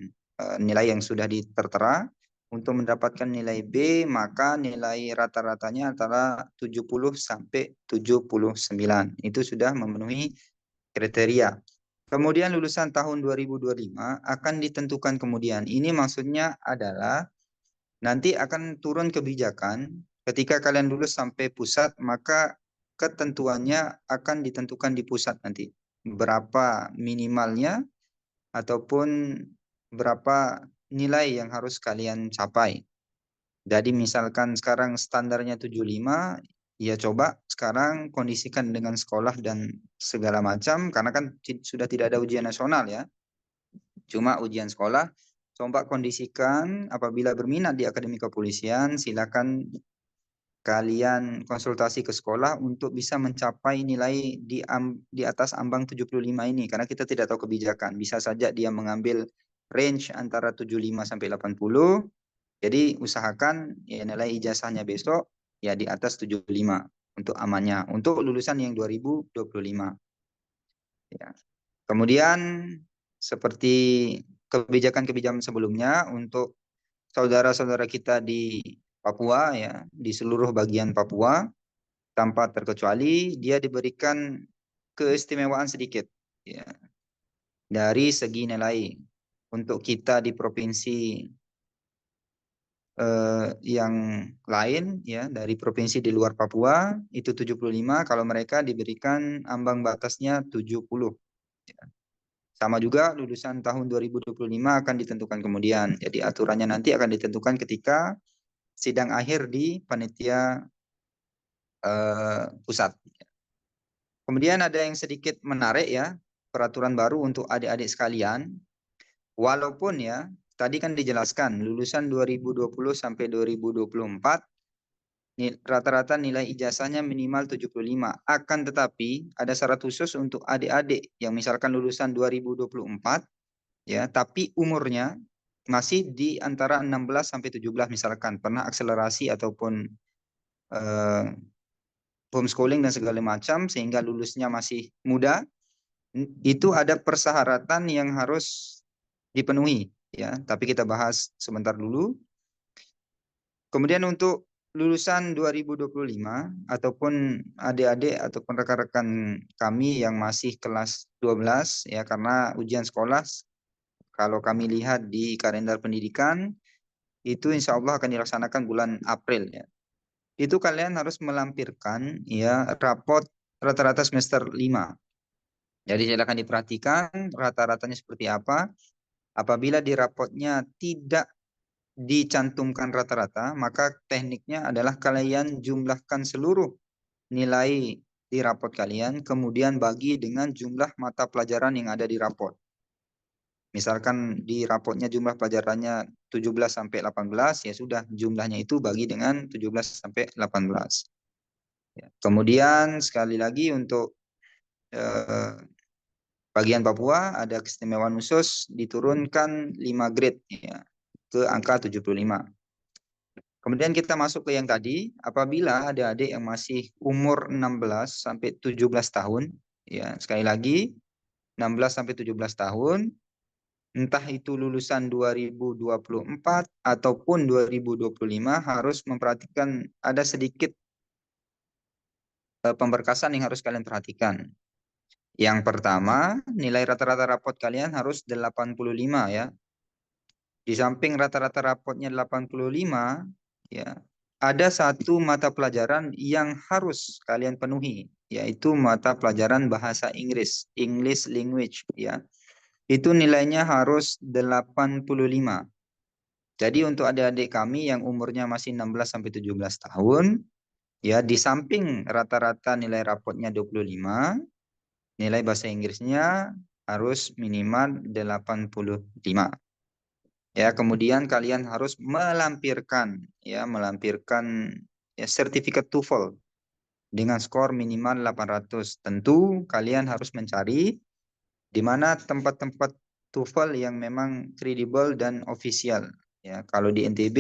nilai yang sudah tertera. Untuk mendapatkan nilai B, maka nilai rata-ratanya antara 70 sampai 79. Itu sudah memenuhi kriteria. Kemudian lulusan tahun 2025 akan ditentukan kemudian. Ini maksudnya adalah nanti akan turun kebijakan ketika kalian lulus sampai pusat, maka ketentuannya akan ditentukan di pusat nanti. Berapa minimalnya ataupun berapa nilai yang harus kalian capai. Jadi misalkan sekarang standarnya 75, ya coba sekarang kondisikan dengan sekolah dan segala macam, karena kan sudah tidak ada ujian nasional ya. Cuma ujian sekolah, coba kondisikan apabila berminat di Akademi Kepolisian, silakan kalian konsultasi ke sekolah untuk bisa mencapai nilai di atas ambang 75 ini. Karena kita tidak tahu kebijakan. Bisa saja dia mengambil range antara 75 sampai 80. Jadi usahakan ya nilai ijazahnya besok ya di atas 75 untuk amannya. Untuk lulusan yang 2025. Ya. Kemudian seperti kebijakan-kebijakan sebelumnya untuk saudara-saudara kita di Papua ya, di seluruh bagian Papua tanpa terkecuali dia diberikan keistimewaan sedikit ya. Dari segi nilai. Untuk kita di provinsi yang lain ya, dari provinsi di luar Papua itu 75, kalau mereka diberikan ambang batasnya 70 ya. Sama juga lulusan tahun 2025 akan ditentukan kemudian. Jadi aturannya nanti akan ditentukan ketika sidang akhir di panitia pusat. Kemudian ada yang sedikit menarik ya, peraturan baru untuk adik-adik sekalian. Walaupun ya, tadi kan dijelaskan lulusan 2020 sampai 2024 rata-rata nilai ijazahnya minimal 75. Akan tetapi ada syarat khusus untuk adik-adik yang misalkan lulusan 2024 ya, tapi umurnya masih di antara 16 sampai 17 misalkan pernah akselerasi ataupun homeschooling dan segala macam sehingga lulusnya masih muda, itu ada persyaratan yang harus dipenuhi ya, tapi kita bahas sebentar dulu. Kemudian untuk lulusan 2025 ataupun adik-adik ataupun rekan-rekan kami yang masih kelas 12 ya, karena ujian sekolah kalau kami lihat di kalender pendidikan itu insya Allah akan dilaksanakan bulan April ya. Itu kalian harus melampirkan ya rapot rata-rata semester 5. Jadi silakan diperhatikan rata-ratanya seperti apa. Apabila di rapotnya tidak dicantumkan rata-rata, maka tekniknya adalah kalian jumlahkan seluruh nilai di rapot kalian, kemudian bagi dengan jumlah mata pelajaran yang ada di rapot. Misalkan di rapotnya jumlah pelajarannya 17 sampai 18, ya sudah jumlahnya itu bagi dengan 17 sampai 18. Ya. Kemudian sekali lagi untuk bagian Papua ada keistimewaan khusus diturunkan 5 grade ya, ke angka 75. Kemudian kita masuk ke yang tadi, apabila ada adik yang masih umur 16 sampai 17 tahun, ya sekali lagi 16 sampai 17 tahun, entah itu lulusan 2024 ataupun 2025 harus memperhatikan ada sedikit pemberkasan yang harus kalian perhatikan. Yang pertama, nilai rata-rata rapot kalian harus 85 ya. Di samping rata-rata rapotnya 85, ya, ada satu mata pelajaran yang harus kalian penuhi, yaitu mata pelajaran bahasa Inggris, English language, ya. Itu nilainya harus 85. Jadi untuk adik-adik kami yang umurnya masih 16 sampai 17 tahun, ya, di samping rata-rata nilai rapotnya 25, nilai bahasa Inggrisnya harus minimal 85. Ya, kemudian kalian harus melampirkan ya sertifikat TOEFL dengan skor minimal 800. Tentu kalian harus mencari di mana tempat-tempat TOEFL yang memang kredibel dan official. Ya, kalau di NTB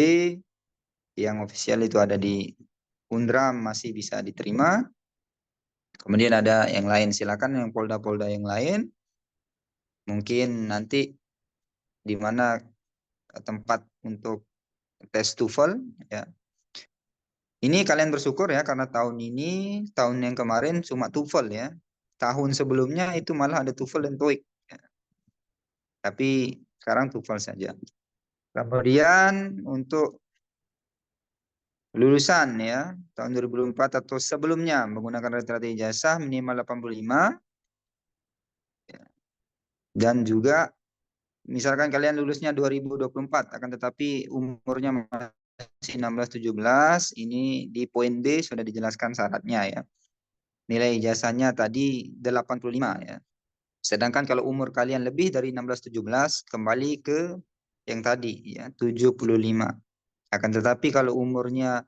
yang official itu ada di Undram masih bisa diterima. Kemudian ada yang lain, silakan yang polda-polda yang lain. Mungkin nanti di mana tempat untuk tes TOEFL ya. Ini kalian bersyukur ya karena tahun ini, tahun yang kemarin cuma TOEFL ya. Tahun sebelumnya itu malah ada TOEFL dan TOEIC. Ya. Tapi sekarang TOEFL saja. Kemudian untuk lulusan ya, tahun 2004 atau sebelumnya menggunakan rata-rata ijazah minimal 85. Ya. Dan juga misalkan kalian lulusnya 2024 akan tetapi umurnya masih 16-17, ini di poin B sudah dijelaskan syaratnya ya. Nilai ijazahnya tadi 85 ya. Sedangkan kalau umur kalian lebih dari 16-17 kembali ke yang tadi ya 75. Akan tetapi kalau umurnya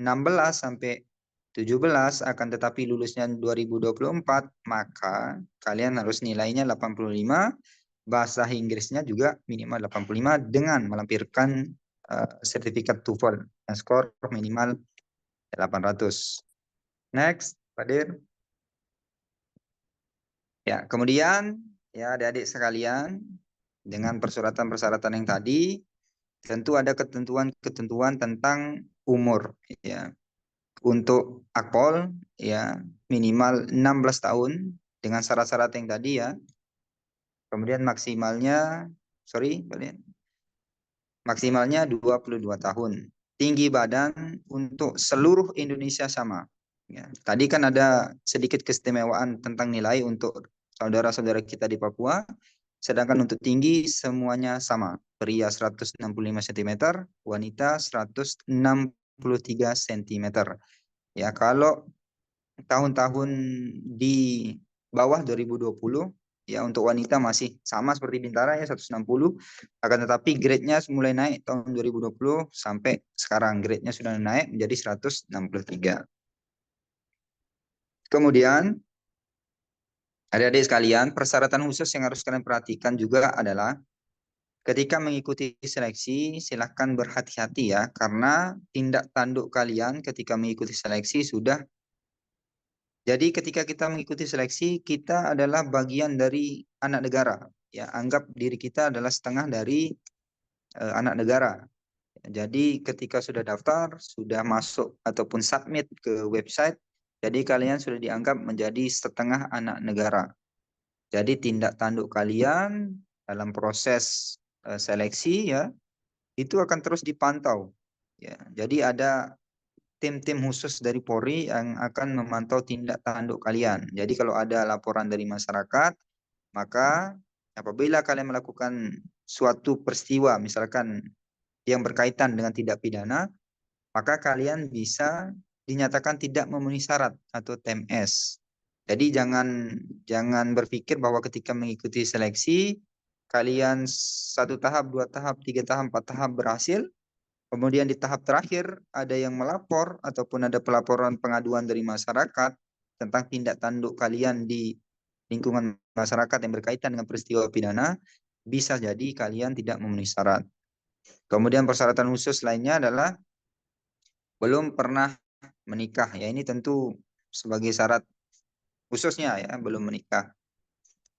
16 sampai 17 akan tetapi lulusnya 2024 maka kalian harus nilainya 85, bahasa Inggrisnya juga minimal 85 dengan melampirkan sertifikat TOEFL dan skor minimal 800. Next, Pak Dir. Ya, kemudian ya adik-adik sekalian, dengan persyaratan-persyaratan yang tadi, tentu ada ketentuan-ketentuan tentang umur ya. Untuk akpol ya minimal 16 tahun dengan syarat-syarat yang tadi ya. Kemudian maksimalnya 22 tahun. Tinggi badan untuk seluruh Indonesia sama. Ya, tadi kan ada sedikit keistimewaan tentang nilai untuk saudara-saudara kita di Papua. Sedangkan untuk tinggi semuanya sama. Pria 165 cm, wanita 163 cm. Ya, kalau tahun-tahun di bawah 2020 ya untuk wanita masih sama seperti Bintara ya 160, akan tetapi grade-nya mulai naik tahun 2020 sampai sekarang grade-nya sudah naik menjadi 163. Kemudian adik-adik sekalian, persyaratan khusus yang harus kalian perhatikan juga adalah ketika mengikuti seleksi, silakan berhati-hati ya, karena tindak tanduk kalian ketika mengikuti seleksi sudah. Jadi ketika kita mengikuti seleksi, kita adalah bagian dari anak negara. Ya, anggap diri kita adalah setengah dari anak negara. Jadi ketika sudah daftar, sudah masuk ataupun submit ke website, jadi kalian sudah dianggap menjadi setengah anak negara. Jadi tindak tanduk kalian dalam proses seleksi ya, itu akan terus dipantau. Ya, jadi ada tim-tim khusus dari Polri yang akan memantau tindak tanduk kalian. Jadi kalau ada laporan dari masyarakat, maka apabila kalian melakukan suatu peristiwa, misalkan yang berkaitan dengan tindak pidana, maka kalian bisa dinyatakan tidak memenuhi syarat atau TMS. Jadi jangan berpikir bahwa ketika mengikuti seleksi, kalian 1 tahap, 2 tahap, 3 tahap, 4 tahap berhasil, kemudian di tahap terakhir ada yang melapor ataupun ada pelaporan pengaduan dari masyarakat tentang tindak tanduk kalian di lingkungan masyarakat yang berkaitan dengan peristiwa pidana, bisa jadi kalian tidak memenuhi syarat. Kemudian persyaratan khusus lainnya adalah belum pernah menikah. Ya, ini tentu sebagai syarat khususnya ya, belum menikah.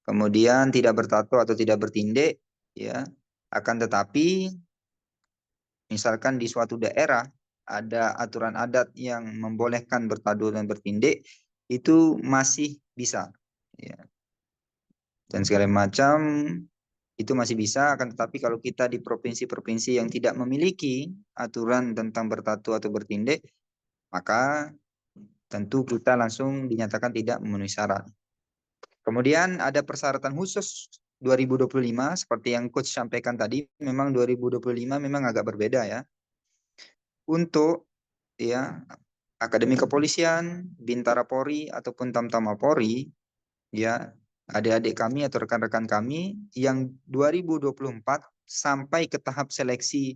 Kemudian tidak bertato atau tidak bertindih ya. Akan tetapi misalkan di suatu daerah ada aturan adat yang membolehkan bertato dan bertindih, itu masih bisa ya. Dan segala macam itu masih bisa, akan tetapi kalau kita di provinsi-provinsi yang tidak memiliki aturan tentang bertato atau bertindih, maka tentu kita langsung dinyatakan tidak memenuhi syarat. Kemudian ada persyaratan khusus 2025 seperti yang coach sampaikan tadi, memang 2025 memang agak berbeda ya. Untuk ya Akademi Kepolisian, Bintara Polri ataupun Tamtama Polri, ya adik-adik kami atau rekan-rekan kami yang 2024 sampai ke tahap seleksi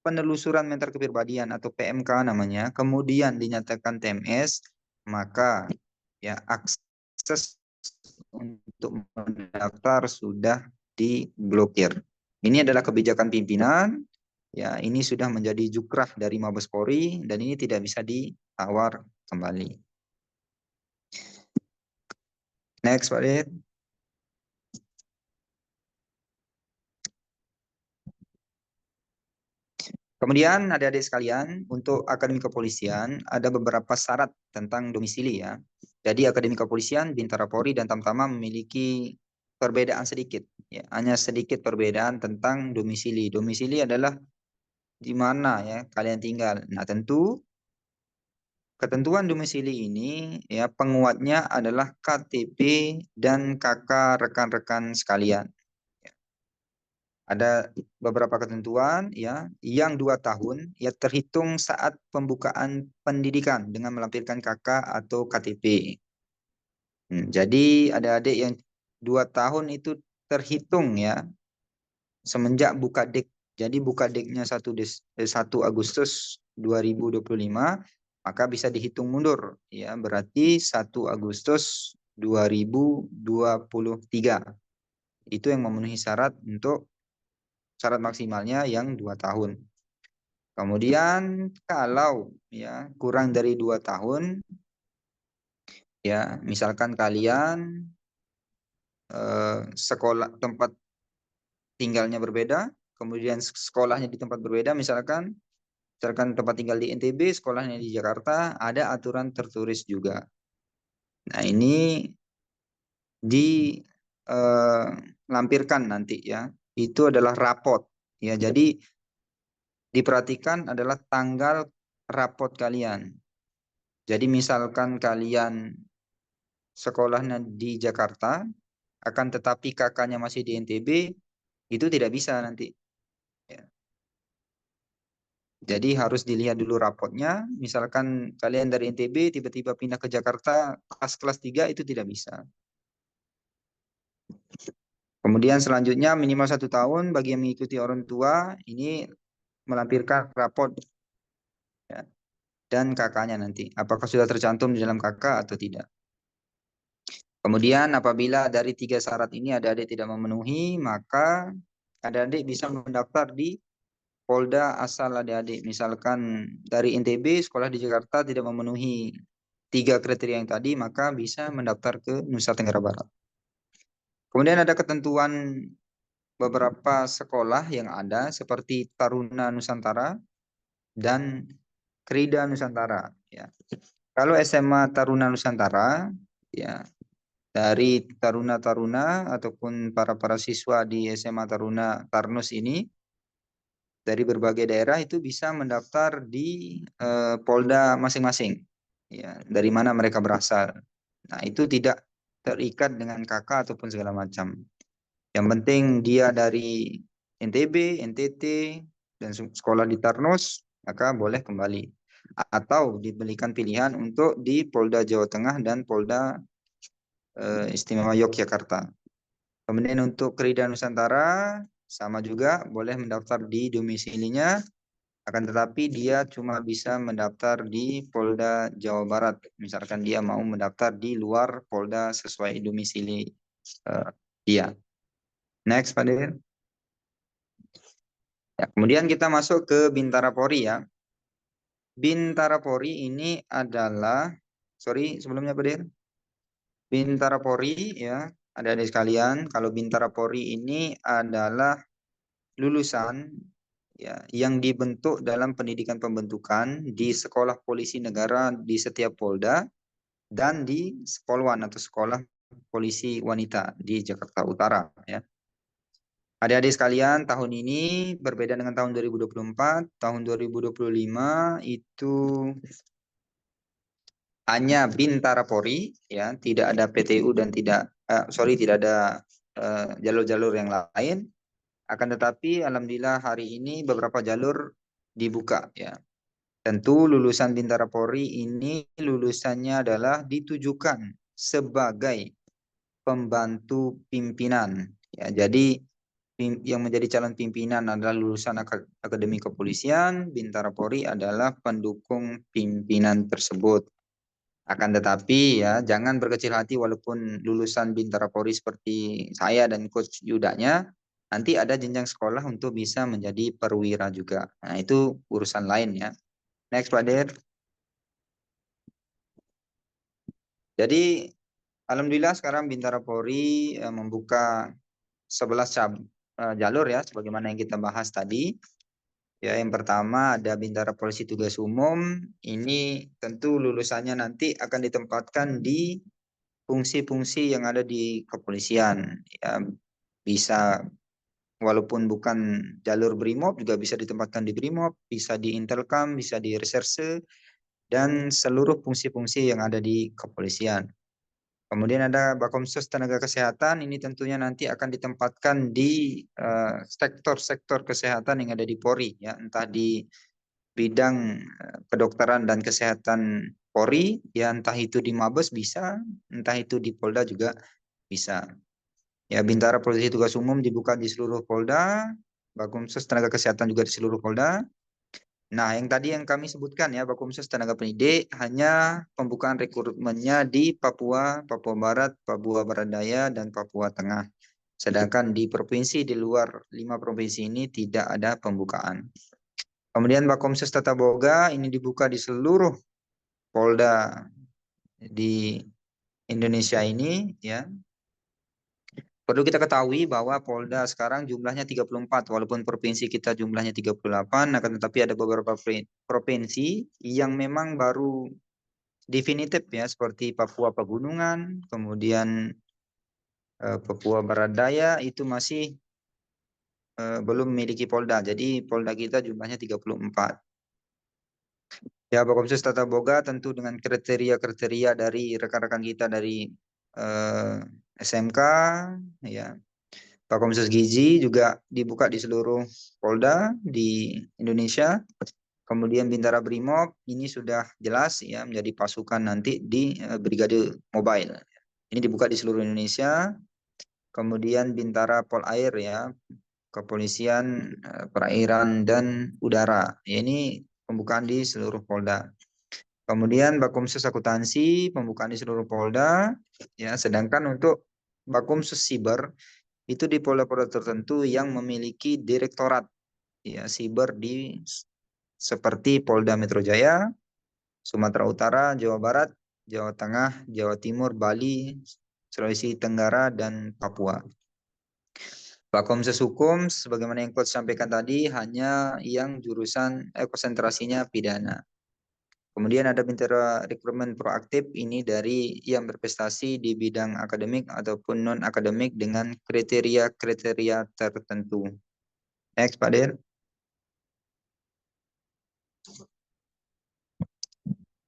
penelusuran mental kepribadian atau PMK namanya, kemudian dinyatakan TMS, maka ya akses untuk mendaftar sudah diblokir. Ini adalah kebijakan pimpinan, ya ini sudah menjadi jukrah dari Mabes Polri dan ini tidak bisa ditawar kembali. Next, Pak Ded. Kemudian adik-adik sekalian, untuk Akademi Kepolisian ada beberapa syarat tentang domisili ya. Jadi Akademi Kepolisian, Bintara Polri, dan Tamtama memiliki perbedaan sedikit. Ya, hanya sedikit perbedaan tentang domisili. Domisili adalah di mana ya kalian tinggal. Nah tentu ketentuan domisili ini ya penguatnya adalah KTP dan KK rekan-rekan sekalian. Ada beberapa ketentuan ya yang 2 tahun ya terhitung saat pembukaan pendidikan dengan melampirkan KK atau KTP. Jadi adik-adik yang 2 tahun itu terhitung ya semenjak buka dek. Jadi buka deknya 1 Agustus 2025, maka bisa dihitung mundur ya, berarti 1 Agustus 2023. Itu yang memenuhi syarat untuk syarat maksimalnya yang 2 tahun. Kemudian kalau ya kurang dari 2 tahun, ya misalkan kalian sekolah tempat tinggalnya berbeda, kemudian sekolahnya di tempat berbeda, misalkan tempat tinggal di NTB, sekolahnya di Jakarta, ada aturan tertulis juga. Nah ini dilampirkan nanti ya, itu adalah rapot ya. Jadi diperhatikan adalah tanggal rapot kalian. Jadi misalkan kalian sekolahnya di Jakarta, akan tetapi kakaknya masih di NTB, itu tidak bisa nanti. Ya. Jadi harus dilihat dulu rapotnya. Misalkan kalian dari NTB tiba-tiba pindah ke Jakarta, kelas 3 itu tidak bisa. Kemudian selanjutnya minimal 1 tahun bagi yang mengikuti orang tua, ini melampirkan rapot ya, dan kakaknya nanti. Apakah sudah tercantum di dalam kakak atau tidak. Kemudian apabila dari 3 syarat ini ada-ada tidak memenuhi, maka adik-adik bisa mendaftar di Polda asal adik-adik. Misalkan dari NTB, sekolah di Jakarta tidak memenuhi 3 kriteria yang tadi, maka bisa mendaftar ke Nusa Tenggara Barat. Kemudian ada ketentuan beberapa sekolah yang ada seperti Taruna Nusantara dan Krida Nusantara. Ya. Kalau SMA Taruna Nusantara, ya dari taruna-taruna ataupun para siswa di SMA Taruna Tarnus ini dari berbagai daerah itu bisa mendaftar di Polda masing-masing, ya dari mana mereka berasal. Nah itu tidak terikat dengan kakak ataupun segala macam. Yang penting dia dari NTB, NTT, dan sekolah di Tarnus, maka boleh kembali. Atau diberikan pilihan untuk di Polda Jawa Tengah dan Polda Istimewa Yogyakarta. Kemudian untuk Krida Nusantara, sama juga boleh mendaftar di domisilinya, akan tetapi dia cuma bisa mendaftar di Polda Jawa Barat. Misalkan dia mau mendaftar di luar Polda sesuai domisili dia. Next, Pak Dir. Ya, kemudian kita masuk ke Bintara Polri ya. Bintara Polri ini adalah, sebelumnya Pak Dir. Bintara Polri ya, adik-adik sekalian, kalau Bintara Polri ini adalah lulusan ya yang dibentuk dalam pendidikan pembentukan di sekolah polisi negara di setiap Polda dan di Sekolwan atau sekolah polisi wanita di Jakarta Utara ya. Adik-adik sekalian, tahun ini berbeda dengan tahun 2024. Tahun 2025 itu hanya Bintara Polri, ya, tidak ada PTU dan tidak ada jalur-jalur yang lain. Akan tetapi, alhamdulillah hari ini beberapa jalur dibuka, ya. Tentu lulusan Bintara Polri ini lulusannya adalah ditujukan sebagai pembantu pimpinan, ya. Jadi yang menjadi calon pimpinan adalah lulusan Akademi Kepolisian, Bintara Polri adalah pendukung pimpinan tersebut. Akan tetapi ya jangan berkecil hati walaupun lulusan Bintara Polri seperti saya dan Coach Yudanya, nanti ada jenjang sekolah untuk bisa menjadi perwira juga. Nah itu urusan lain ya. Next Pak Der. Jadi alhamdulillah sekarang Bintara Polri membuka 11 jalur ya, sebagaimana yang kita bahas tadi. Ya, yang pertama ada Bintara Polisi Tugas Umum. Ini tentu lulusannya nanti akan ditempatkan di fungsi-fungsi yang ada di kepolisian. Ya, bisa walaupun bukan jalur BRIMOB juga bisa ditempatkan di BRIMOB, bisa di Intelkam, bisa di Reserse, dan seluruh fungsi-fungsi yang ada di kepolisian. Kemudian ada Bakomsos Tenaga Kesehatan, ini tentunya nanti akan ditempatkan di sektor-sektor kesehatan yang ada di Polri, ya, entah di bidang kedokteran dan kesehatan Polri, ya entah itu di Mabes bisa, entah itu di Polda juga bisa. Ya, Bintara Polisi Tugas Umum dibuka di seluruh Polda, Bakomsos Tenaga Kesehatan juga di seluruh Polda. Nah, yang tadi yang kami sebutkan ya, Bakomsos Tenaga Pendidik hanya pembukaan rekrutmennya di Papua, Papua Barat, Papua Barat Daya, dan Papua Tengah. Sedangkan di provinsi di luar 5 provinsi ini tidak ada pembukaan. Kemudian Bakomsos Tata Boga ini dibuka di seluruh Polda di Indonesia ini ya. Perlu kita ketahui bahwa Polda sekarang jumlahnya 34, walaupun provinsi kita jumlahnya 38, akan tetapi ada beberapa provinsi yang memang baru definitif ya, seperti Papua Pegunungan, kemudian Papua Barat Daya itu masih belum memiliki Polda. Jadi Polda kita jumlahnya 34. Ya, Bakomsus Tata Boga tentu dengan kriteria-kriteria dari rekan-rekan kita dari SMK, ya. Bakomsus Gizi juga dibuka di seluruh Polda di Indonesia. Kemudian Bintara Brimob ini sudah jelas ya menjadi pasukan nanti di Brigade Mobile. Ini dibuka di seluruh Indonesia. Kemudian Bintara Polair ya, Kepolisian Perairan dan Udara. Ya, ini pembukaan di seluruh Polda. Kemudian Bakomsus Akuntansi pembukaan di seluruh Polda ya, sedangkan untuk Bakomsus Siber itu di polda-polda tertentu yang memiliki direktorat ya siber seperti Polda Metro Jaya, Sumatera Utara, Jawa Barat, Jawa Tengah, Jawa Timur, Bali, Sulawesi Tenggara, dan Papua. Fakultas Hukum, sebagaimana yang Coach sampaikan tadi, hanya yang jurusan konsentrasinya pidana. Kemudian ada bintara rekrutmen proaktif, ini dari yang berprestasi di bidang akademik ataupun non-akademik dengan kriteria-kriteria tertentu. Next, Pak Der.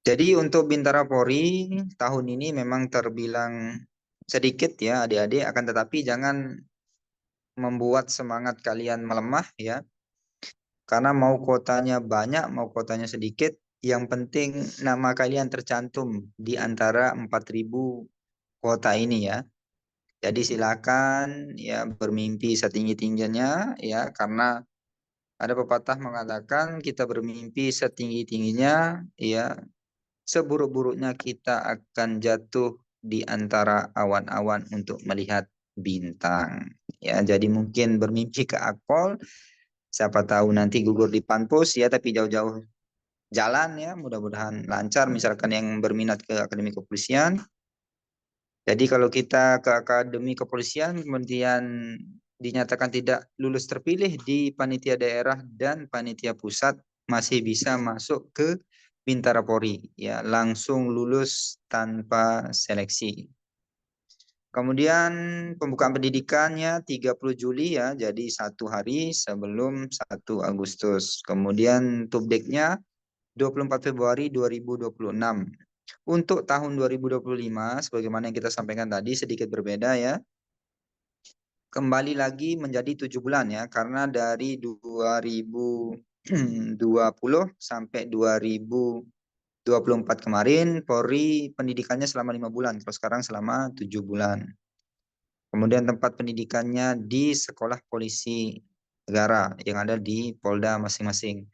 Jadi untuk Bintara Polri tahun ini memang terbilang sedikit ya adik-adik, akan tetapi jangan membuat semangat kalian melemah ya. Karena mau kuotanya banyak, mau kuotanya sedikit, yang penting nama kalian tercantum di antara 4.000 kuota ini ya. Jadi silakan ya bermimpi setinggi-tingginya ya, karena ada pepatah mengatakan kita bermimpi setinggi-tingginya ya, seburuk-buruknya kita akan jatuh di antara awan-awan untuk melihat bintang. Ya, jadi mungkin bermimpi ke Akpol, siapa tahu nanti gugur di Panpus ya, tapi jauh-jauh jalan ya, mudah-mudahan lancar misalkan yang berminat ke Akademi Kepolisian. Jadi kalau kita ke Akademi Kepolisian kemudian dinyatakan tidak lulus terpilih di panitia daerah dan panitia pusat, masih bisa masuk ke Bintara Polri ya, langsung lulus tanpa seleksi. Kemudian pembukaan pendidikannya 30 Juli ya, jadi 1 hari sebelum 1 Agustus. Kemudian tubdeknya 24 Februari 2026. Untuk tahun 2025, sebagaimana yang kita sampaikan tadi, sedikit berbeda ya. Kembali lagi menjadi 7 bulan ya, karena dari 2020 sampai 2024 kemarin, Polri pendidikannya selama 5 bulan, kalau sekarang selama 7 bulan. Kemudian tempat pendidikannya di sekolah polisi negara yang ada di Polda masing-masing.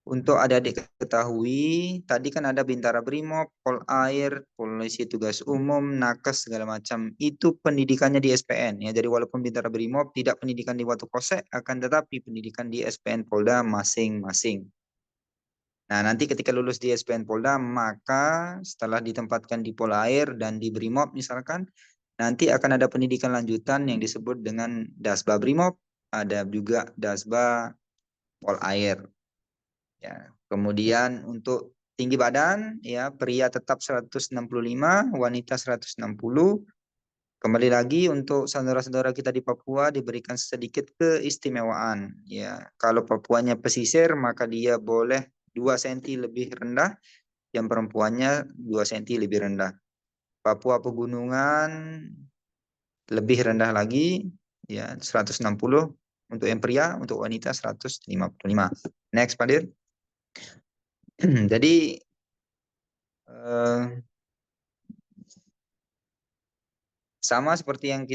Untuk adik-adik ketahui, tadi kan ada Bintara Brimob, Polair, Polisi Tugas Umum, Nakes, segala macam. Itu pendidikannya di SPN. Ya. Jadi walaupun Bintara Brimob tidak pendidikan di Watu Kosek, akan tetapi pendidikan di SPN Polda masing-masing. Nah, nanti ketika lulus di SPN Polda, maka setelah ditempatkan di Polair dan di Brimob misalkan, nanti akan ada pendidikan lanjutan yang disebut dengan Dasba Brimob, ada juga Dasba Polair. Ya, kemudian untuk tinggi badan ya, pria tetap 165, wanita 160. Kembali lagi untuk saudara-saudara kita di Papua diberikan sedikit keistimewaan ya. Kalau Papuanya pesisir maka dia boleh 2 cm lebih rendah, yang perempuannya 2 cm lebih rendah. Papua pegunungan lebih rendah lagi ya, 160 untuk yang pria, untuk wanita 155. Next, Pak Dir. Jadi sama seperti yang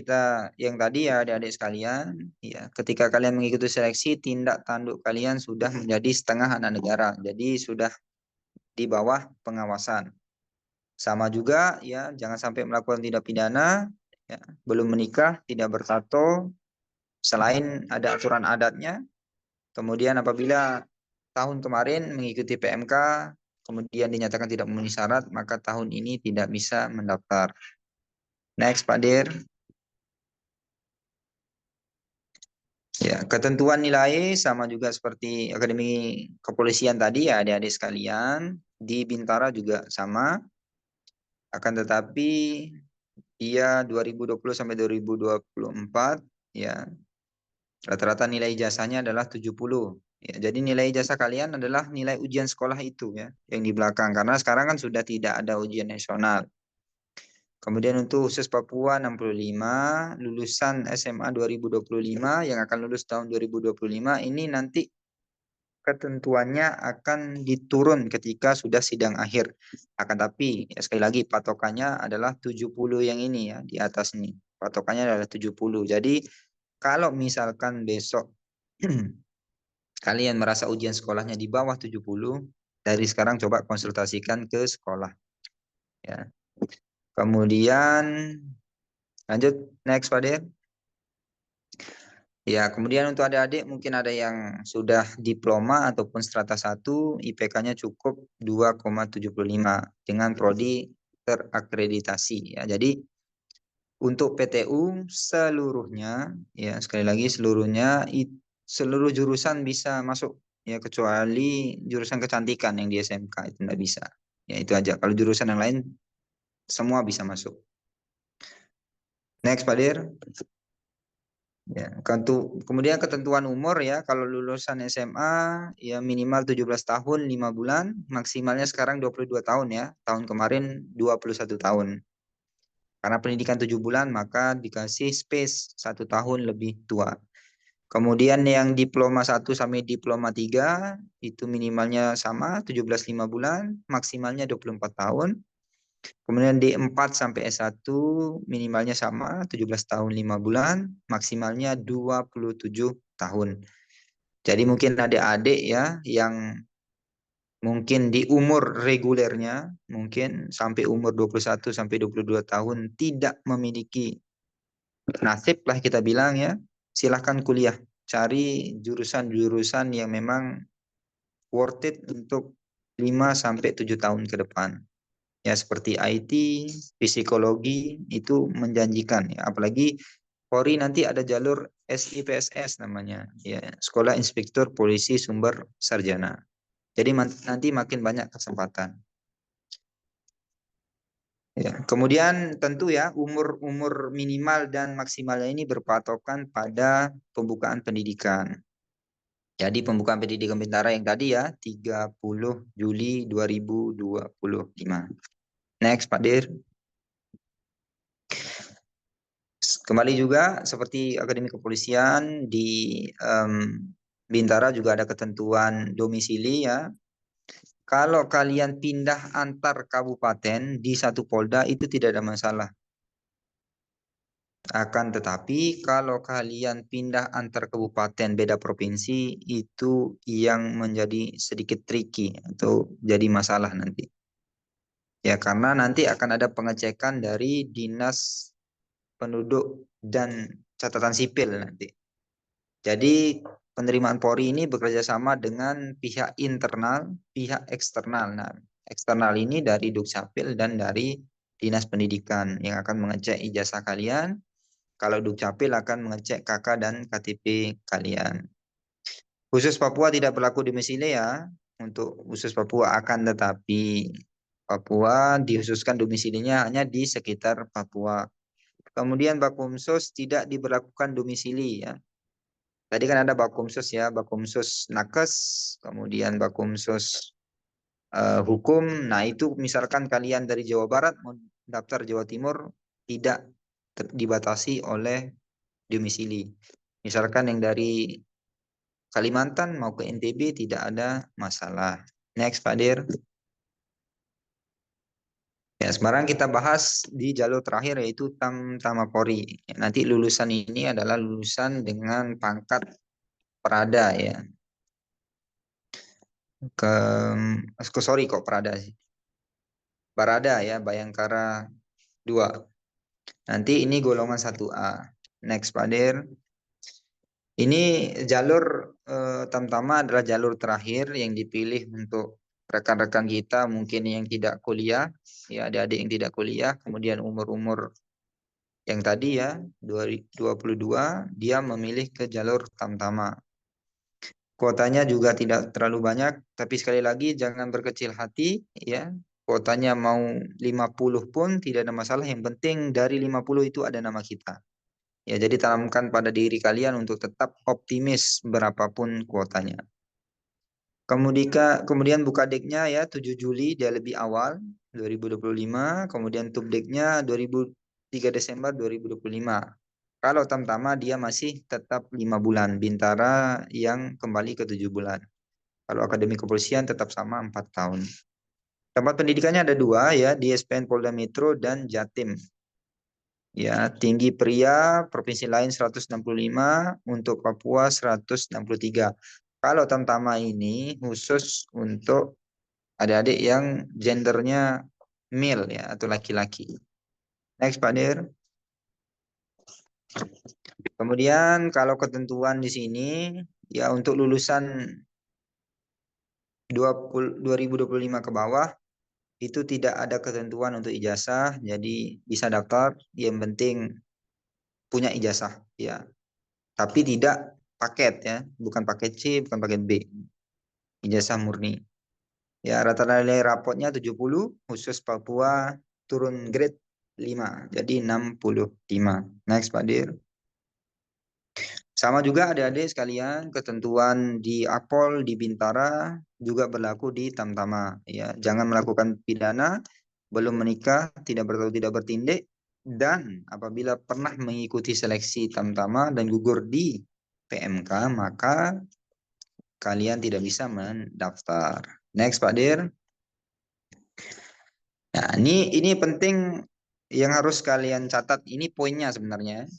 tadi ya adik-adik sekalian, ya ketika kalian mengikuti seleksi, tindak tanduk kalian sudah menjadi setengah anak negara, jadi sudah di bawah pengawasan. Sama juga ya, jangan sampai melakukan tindak pidana, ya, belum menikah, tidak bertato, selain ada aturan adatnya. Kemudian apabila tahun kemarin mengikuti PMK, kemudian dinyatakan tidak memenuhi syarat, maka tahun ini tidak bisa mendaftar. Next, Pak Dir. Ya, ketentuan nilai sama juga seperti Akademi Kepolisian tadi ya adik-adik sekalian. Di Bintara juga sama. Akan tetapi dia 2020 sampai 2024 ya, rata-rata nilai ijazahnya adalah 70. Ya, jadi nilai ijazah kalian adalah nilai ujian sekolah itu ya, yang di belakang, karena sekarang kan sudah tidak ada ujian nasional. Kemudian untuk khusus Papua 65, lulusan SMA 2025 yang akan lulus tahun 2025 ini nanti ketentuannya akan diturun ketika sudah sidang akhir. Akan tapi ya sekali lagi patokannya adalah 70 yang ini ya, di atas ini. Patokannya adalah 70. Jadi kalau misalkan besok kalian merasa ujian sekolahnya di bawah 70, dari sekarang coba konsultasikan ke sekolah. Ya. Kemudian lanjut, next Pak Der. Ya, kemudian untuk adik-adik mungkin ada yang sudah diploma ataupun strata 1, IPK-nya cukup 2,75 dengan prodi terakreditasi ya. Jadi untuk PTU seluruhnya ya, sekali lagi seluruhnya seluruh jurusan bisa masuk ya, kecuali jurusan kecantikan yang di SMK itu enggak bisa. Ya itu aja. Kalau jurusan yang lain semua bisa masuk. Next, Pak Dir. Ya, kemudian ketentuan umur ya, kalau lulusan SMA ya minimal 17 tahun 5 bulan, maksimalnya sekarang 22 tahun ya. Tahun kemarin 21 tahun. Karena pendidikan 7 bulan maka dikasih space 1 tahun lebih tua. Kemudian yang diploma 1 sampai diploma 3 itu minimalnya sama 17 5 bulan, maksimalnya 24 tahun. Kemudian D4 sampai S1 minimalnya sama 17 tahun 5 bulan, maksimalnya 27 tahun. Jadi mungkin adik-adik ya yang mungkin di umur regulernya mungkin sampai umur 21 sampai 22 tahun tidak memiliki nasib lah kita bilang ya, silahkan kuliah. Cari jurusan-jurusan yang memang worth it untuk 5 sampai 7 tahun ke depan. Ya seperti IT, psikologi itu menjanjikan ya. Apalagi Polri nanti ada jalur SIPSS namanya, ya Sekolah Inspektur Polisi Sumber Sarjana. Jadi nanti makin banyak kesempatan. Ya, kemudian tentu ya umur minimal dan maksimalnya ini berpatokan pada pembukaan pendidikan. Jadi pembukaan pendidikan Bintara yang tadi ya 30 Juli 2025. Next, Pak Dir. Kembali juga seperti Akademi Kepolisian di Bintara juga ada ketentuan domisili ya. Kalau kalian pindah antar kabupaten di satu Polda itu tidak ada masalah. Akan tetapi kalau kalian pindah antar kabupaten beda provinsi itu yang menjadi sedikit tricky atau jadi masalah nanti. Ya karena nanti akan ada pengecekan dari Dinas Penduduk dan Catatan Sipil nanti. Jadi penerimaan Polri ini bekerja sama dengan pihak internal, pihak eksternal. Nah, eksternal ini dari Dukcapil dan dari Dinas Pendidikan yang akan mengecek ijazah kalian. Kalau Dukcapil akan mengecek KK dan KTP kalian. Khusus Papua tidak berlaku domisili ya. Untuk khusus Papua akan tetapi Papua dikhususkan domisilinya hanya di sekitar Papua. Kemudian Bakumsus tidak diberlakukan domisili ya. Tadi kan ada Bakumsus ya, Bakumsus Nakes, kemudian Bakumsus Hukum. Nah itu misalkan kalian dari Jawa Barat mau daftar Jawa Timur tidak dibatasi oleh domisili. Misalkan yang dari Kalimantan mau ke NTB tidak ada masalah. Next Pak Dir. Ya, sekarang kita bahas di jalur terakhir yaitu Tamtama Polri. Nanti lulusan ini adalah lulusan dengan pangkat Prada ya. Sorry kok Prada sih. Barada ya, Bayangkara 2. Nanti ini golongan 1A. Next Pak Dir. Ini jalur Tamtama adalah jalur terakhir yang dipilih untuk rekan-rekan kita mungkin yang tidak kuliah, ya adik-adik yang tidak kuliah, kemudian umur-umur yang tadi ya 22 dia memilih ke jalur Tamtama. Kuotanya juga tidak terlalu banyak, tapi sekali lagi jangan berkecil hati ya. Kuotanya mau 50 pun tidak ada masalah, yang penting dari 50 itu ada nama kita. Ya, jadi tanamkan pada diri kalian untuk tetap optimis berapapun kuotanya. Kemudian buka decknya ya 7 Juli dia lebih awal 2025, kemudian tub decknya 3 Desember 2025. Kalau Tamtama dia masih tetap 5 bulan, Bintara yang kembali ke 7 bulan. Kalau Akademi Kepolisian tetap sama 4 tahun. Tempat pendidikannya ada 2 ya, di SPN Polda Metro dan Jatim. Ya, tinggi pria provinsi lain 165, untuk Papua 163. Kalau Tamtama ini khusus untuk adik-adik yang gendernya male ya atau laki-laki. Next Pak Dir. Kemudian kalau ketentuan di sini ya untuk lulusan 2025 ke bawah itu tidak ada ketentuan untuk ijazah, jadi bisa daftar, yang penting punya ijazah ya. Tapi tidak paket ya, bukan paket C, bukan paket B. Ijazah murni. Ya, rata-rata nilai rapotnya 70, khusus Papua turun grade 5, jadi 65. Next, Pak Dir. Sama juga adik-adik sekalian, ketentuan di Akpol, di Bintara juga berlaku di Tamtama. Ya, jangan melakukan pidana, belum menikah, tidak bertahu tidak bertindak, dan apabila pernah mengikuti seleksi Tamtama dan gugur di PMK, maka kalian tidak bisa mendaftar. Next, Pak Dir. Nah, ini penting yang harus kalian catat. Ini poinnya sebenarnya.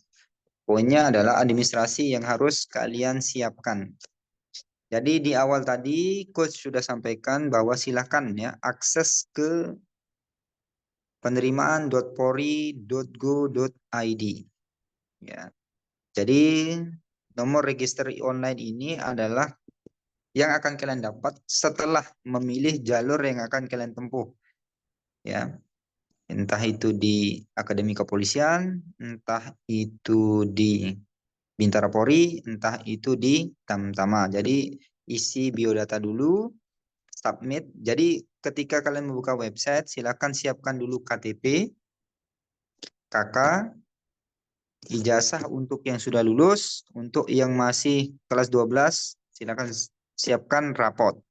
Poinnya adalah administrasi yang harus kalian siapkan. Jadi di awal tadi coach sudah sampaikan bahwa silakan ya akses ke penerimaan.polri.go.id. Ya. Jadi nomor register online ini adalah yang akan kalian dapat setelah memilih jalur yang akan kalian tempuh. Ya. Entah itu di Akademi Kepolisian, entah itu di Bintara Polri, entah itu di Tamtama. Jadi isi biodata dulu, submit. Jadi ketika kalian membuka website, silakan siapkan dulu KTP, KK, ijazah untuk yang sudah lulus, untuk yang masih kelas 12, silakan siapkan rapot.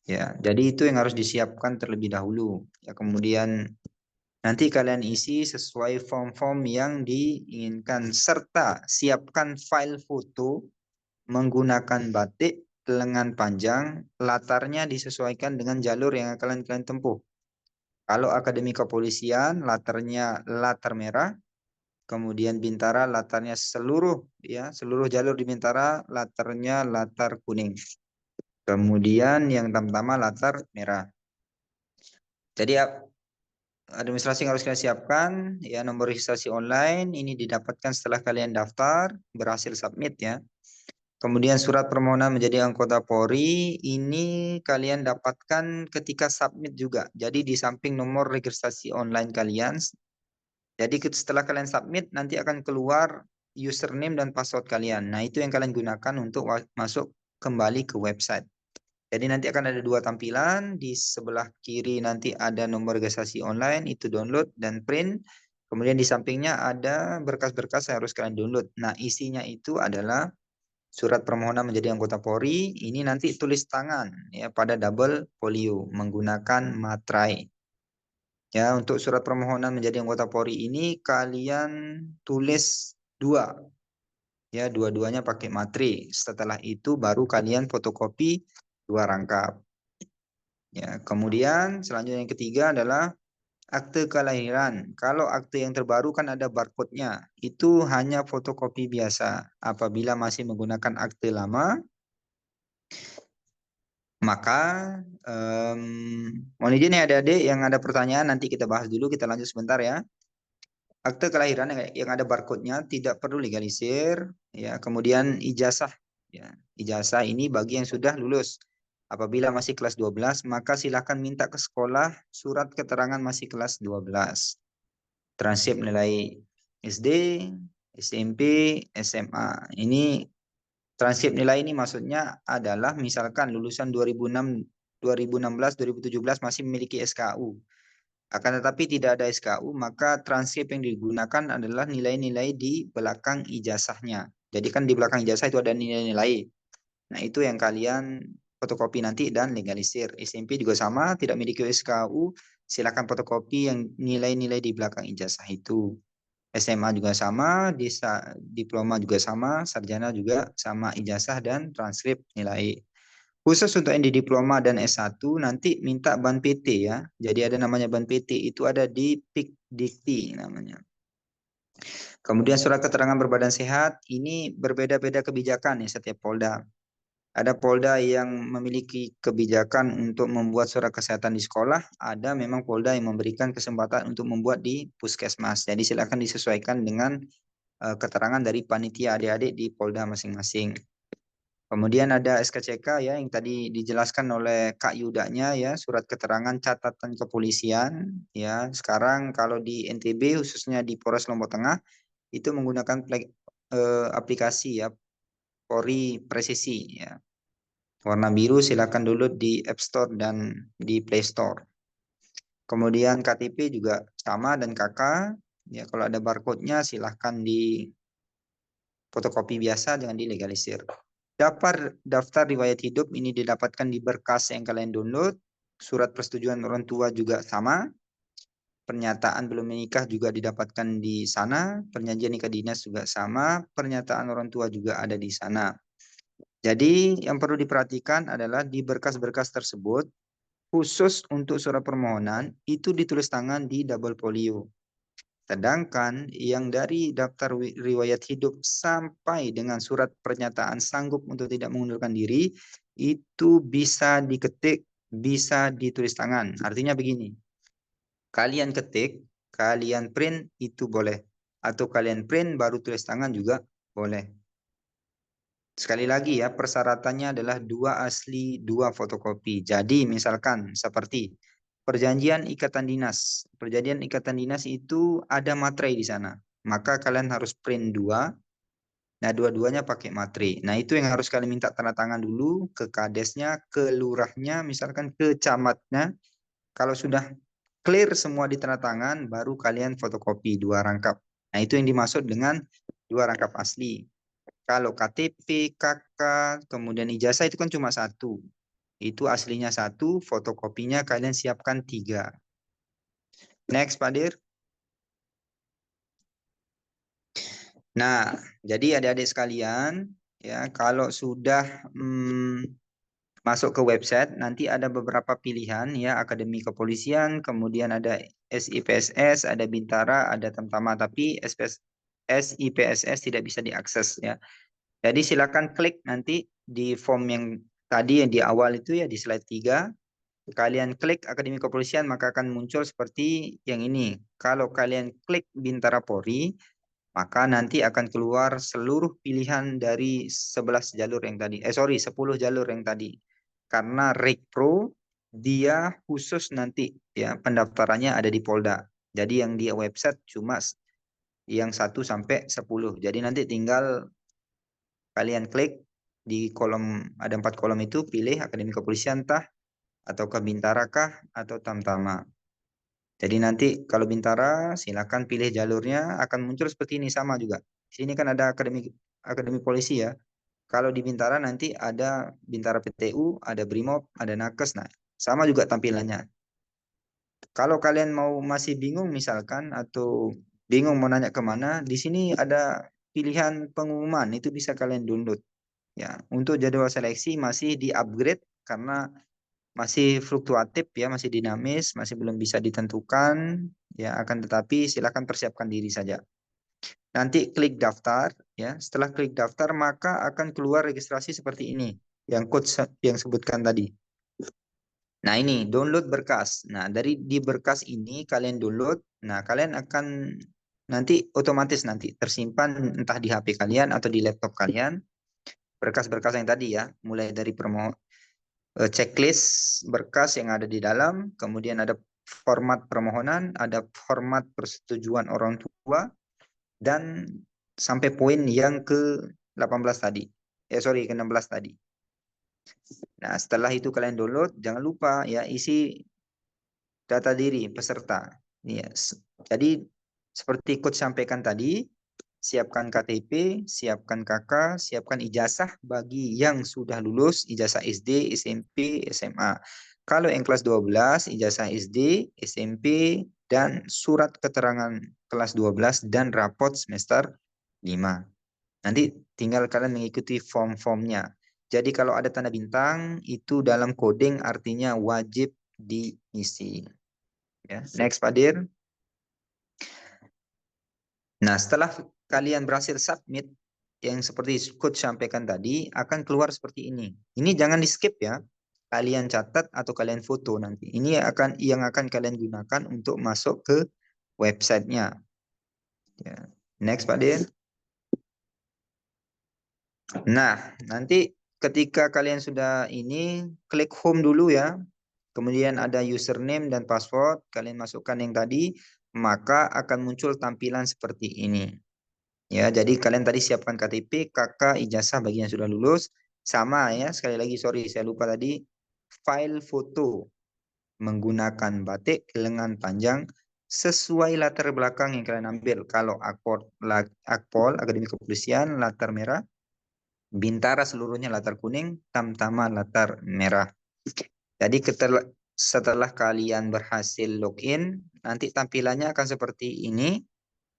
Ya, jadi itu yang harus disiapkan terlebih dahulu. Ya, kemudian nanti kalian isi sesuai form-form yang diinginkan serta siapkan file foto menggunakan batik lengan panjang, latarnya disesuaikan dengan jalur yang akan kalian tempuh. Kalau Akademi Kepolisian, latarnya latar merah, kemudian Bintara latarnya seluruh jalur di Bintara latarnya latar kuning. Kemudian yang Tamtama latar merah. Jadi administrasi yang harus kalian siapkan, ya nomor registrasi online ini didapatkan setelah kalian daftar, berhasil submit ya. Kemudian surat permohonan menjadi anggota Polri ini kalian dapatkan ketika submit juga. Jadi di samping nomor registrasi online kalian, jadi setelah kalian submit nanti akan keluar username dan password kalian. Nah itu yang kalian gunakan untuk masuk kembali ke website. Jadi nanti akan ada dua tampilan, di sebelah kiri nanti ada nomor registrasi online, itu download dan print. Kemudian di sampingnya ada berkas-berkas yang harus kalian download. Nah isinya itu adalah surat permohonan menjadi anggota Polri, ini nanti tulis tangan ya pada double folio menggunakan materai. Ya, untuk surat permohonan menjadi anggota Polri ini kalian tulis dua. Ya, dua-duanya pakai materi. Setelah itu baru kalian fotokopi dua rangkap. Ya, kemudian selanjutnya yang ketiga adalah akte kelahiran. Kalau akte yang terbaru kan ada barcode-nya. Itu hanya fotokopi biasa. Apabila masih menggunakan akte lama, maka mohon izin ya adik-adik yang ada pertanyaan nanti kita bahas dulu, kita lanjut sebentar ya. Akte kelahiran yang ada barcode-nya tidak perlu legalisir ya. Kemudian ijazah ya. Ijazah ini bagi yang sudah lulus. Apabila masih kelas 12 maka silakan minta ke sekolah surat keterangan masih kelas 12. Transkrip nilai SD, SMP, SMA. Ini transkrip nilai ini maksudnya adalah misalkan lulusan 2006, 2016, 2017 masih memiliki SKU. Akan tetapi tidak ada SKU, maka transkrip yang digunakan adalah nilai-nilai di belakang ijazahnya. Jadi kan di belakang ijazah itu ada nilai-nilai. Nah itu yang kalian fotokopi nanti dan legalisir. SMP juga sama, tidak memiliki SKU, silakan fotokopi yang nilai-nilai di belakang ijazah itu. SMA juga sama, diploma juga sama, sarjana juga sama ijazah dan transkrip nilai. Khusus untuk yang di diploma dan S1 nanti minta ban PT ya. Jadi ada namanya ban PT, itu ada di Pikdikti namanya. Kemudian surat keterangan berbadan sehat, ini berbeda-beda kebijakan ya setiap Polda. Ada Polda yang memiliki kebijakan untuk membuat surat kesehatan di sekolah, ada memang Polda yang memberikan kesempatan untuk membuat di puskesmas. Jadi silakan disesuaikan dengan keterangan dari panitia adik-adik di Polda masing-masing. Kemudian ada SKCK ya yang tadi dijelaskan oleh Kak Yudanya ya, surat keterangan catatan kepolisian ya. Sekarang kalau di NTB khususnya di Polres Lombok Tengah itu menggunakan aplikasi ya, Polri Presisi ya. Warna biru silakan download di App Store dan di Play Store. Kemudian KTP juga sama dan KK. Ya, kalau ada barcode-nya silahkan di fotokopi biasa, jangan dilegalisir. Daftar riwayat hidup ini didapatkan di berkas yang kalian download. Surat persetujuan orang tua juga sama. Pernyataan belum menikah juga didapatkan di sana. Perjanjian nikah dinas juga sama. Pernyataan orang tua juga ada di sana. Jadi yang perlu diperhatikan adalah di berkas-berkas tersebut, khusus untuk surat permohonan, itu ditulis tangan di double folio. Sedangkan yang dari daftar riwayat hidup sampai dengan surat pernyataan sanggup untuk tidak mengundurkan diri, itu bisa diketik, bisa ditulis tangan. Artinya begini, kalian ketik, kalian print itu boleh. Atau kalian print baru tulis tangan juga boleh. Sekali lagi ya, persyaratannya adalah 2 asli, 2 fotokopi. Jadi misalkan seperti perjanjian ikatan dinas. Perjanjian ikatan dinas itu ada materai di sana. Maka kalian harus print 2. Nah, dua-duanya pakai materai. Nah, itu yang harus kalian minta tanda tangan dulu ke kadesnya, ke lurahnya, misalkan ke camatnya. Kalau sudah clear semua di tanda tangan, baru kalian fotokopi 2 rangkap. Nah, itu yang dimaksud dengan 2 rangkap asli. Kalau KTP, KK, kemudian ijazah itu kan cuma 1. Itu aslinya 1, fotokopinya kalian siapkan 3. Next, Pak Dir. Nah, jadi adik-adik sekalian, ya kalau sudah masuk ke website, nanti ada beberapa pilihan ya, Akademi Kepolisian, kemudian ada SIPSS, ada Bintara, ada Tamtama, tapi SIPSS tidak bisa diakses ya. Jadi silakan klik nanti di form yang tadi yang di awal itu ya, di slide 3. Kalian klik Akademi Kepolisian maka akan muncul seperti yang ini. Kalau kalian klik Bintara Polri, maka nanti akan keluar seluruh pilihan dari 11 jalur yang tadi. 10 jalur yang tadi. Karena Rekpro dia khusus nanti ya pendaftarannya ada di Polda. Jadi yang di website cuma yang 1 sampai 10. Jadi nanti tinggal kalian klik di kolom, ada 4 kolom itu, pilih Akademi Kepolisian tah, atau ke Bintara kah, atau Tamtama. Jadi nanti kalau Bintara silakan pilih jalurnya, akan muncul seperti ini sama juga. Di sini kan ada Akademi Polisi ya. Kalau di Bintara nanti ada Bintara PTU, ada Brimob, ada Nakes. Nah, sama juga tampilannya. Kalau kalian mau masih bingung misalkan atau bingung mau nanya kemana, di sini ada pilihan pengumuman, itu bisa kalian download. Ya, untuk jadwal seleksi masih di-upgrade karena masih fluktuatif ya, masih dinamis, masih belum bisa ditentukan ya, akan tetapi silakan persiapkan diri saja. Nanti klik daftar ya. Setelah klik daftar maka akan keluar registrasi seperti ini yang code yang sebutkan tadi. Nah, ini download berkas. Nah, dari di berkas ini kalian download. Nah, kalian akan nanti otomatis nanti tersimpan entah di HP kalian atau di laptop kalian. Berkas-berkas yang tadi ya, mulai dari checklist berkas yang ada di dalam, kemudian ada format permohonan, ada format persetujuan orang tua, dan sampai poin yang ke-18 tadi. Ke-16 tadi. Nah, setelah itu kalian download, jangan lupa ya isi data diri peserta. Ya, jadi seperti coach sampaikan tadi, siapkan KTP, siapkan KK, siapkan ijazah bagi yang sudah lulus, ijazah SD, SMP, SMA. Kalau yang kelas 12, ijazah SD, SMP, dan surat keterangan kelas 12 dan rapot semester 5. Nanti tinggal kalian mengikuti form-formnya. Jadi kalau ada tanda bintang, itu dalam coding artinya wajib diisi. Ya, next Pak Dir. Nah, setelah kalian berhasil submit, yang seperti coach sampaikan tadi akan keluar seperti ini. Ini jangan di skip ya. Kalian catat atau kalian foto nanti. Ini yang akan kalian gunakan untuk masuk ke websitenya. Ya. Next Pak Dir. Nah, nanti ketika kalian sudah ini, klik home dulu ya. Kemudian ada username dan password. Kalian masukkan yang tadi, maka akan muncul tampilan seperti ini. Ya, jadi kalian tadi siapkan KTP, KK, ijazah bagi yang sudah lulus. Sama ya, sekali lagi sorry saya lupa tadi. File foto menggunakan batik lengan panjang sesuai latar belakang yang kalian ambil. Kalau Akpol, Akademi Kepolisian, latar merah. Bintara seluruhnya latar kuning, Tamtama latar merah. Jadi setelah kalian berhasil login, nanti tampilannya akan seperti ini.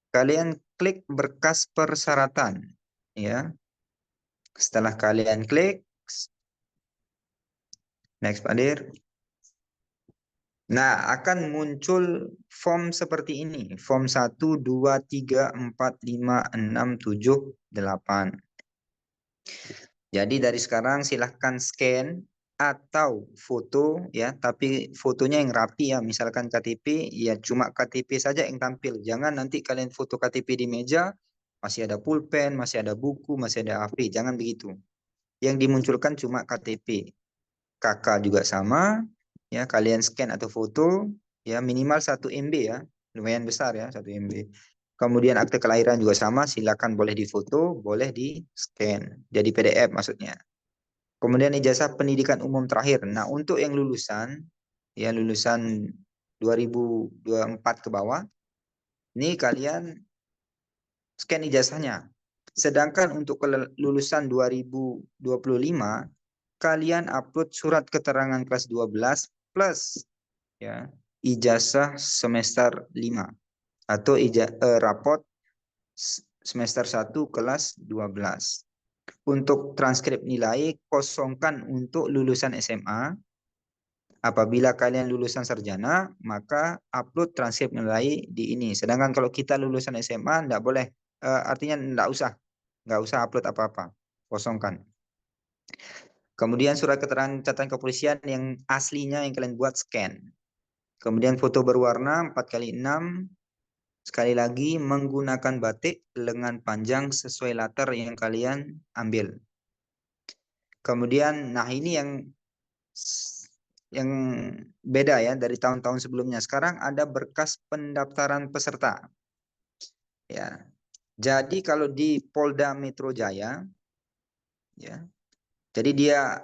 Kalian klik berkas persyaratan, ya. Setelah kalian klik, next Pak Dir. Nah, akan muncul form seperti ini. Form 1, 2, 3, 4, 5, 6, 7, 8. Jadi dari sekarang silahkan scan atau foto ya, tapi fotonya yang rapi ya. Misalkan KTP, ya cuma KTP saja yang tampil. Jangan nanti kalian foto KTP di meja, masih ada pulpen, masih ada buku, masih ada HP. Jangan begitu. Yang dimunculkan cuma KTP. KK juga sama, ya kalian scan atau foto, ya minimal 1 MB ya, lumayan besar ya 1 MB. Kemudian akte kelahiran juga sama, silakan boleh difoto, boleh di scan, jadi PDF maksudnya. Kemudian ijazah pendidikan umum terakhir. Nah untuk yang lulusan, ya lulusan 2024 ke bawah, ini kalian scan ijazahnya. Sedangkan untuk lulusan 2025, kalian upload surat keterangan kelas 12 plus ya ijazah semester 5 atau rapot semester 1 kelas 12. Untuk transkrip nilai kosongkan untuk lulusan SMA. Apabila kalian lulusan sarjana, maka upload transkrip nilai di ini. Sedangkan kalau kita lulusan SMA, enggak boleh. Artinya enggak usah upload apa-apa. Kosongkan. Kemudian surat keterangan catatan kepolisian yang aslinya yang kalian buat scan. Kemudian foto berwarna 4x6. Sekali lagi menggunakan batik lengan panjang sesuai latar yang kalian ambil. Kemudian nah ini yang beda ya dari tahun-tahun sebelumnya. Sekarang ada berkas pendaftaran peserta. Ya. Jadi kalau di Polda Metro Jaya ya. Jadi dia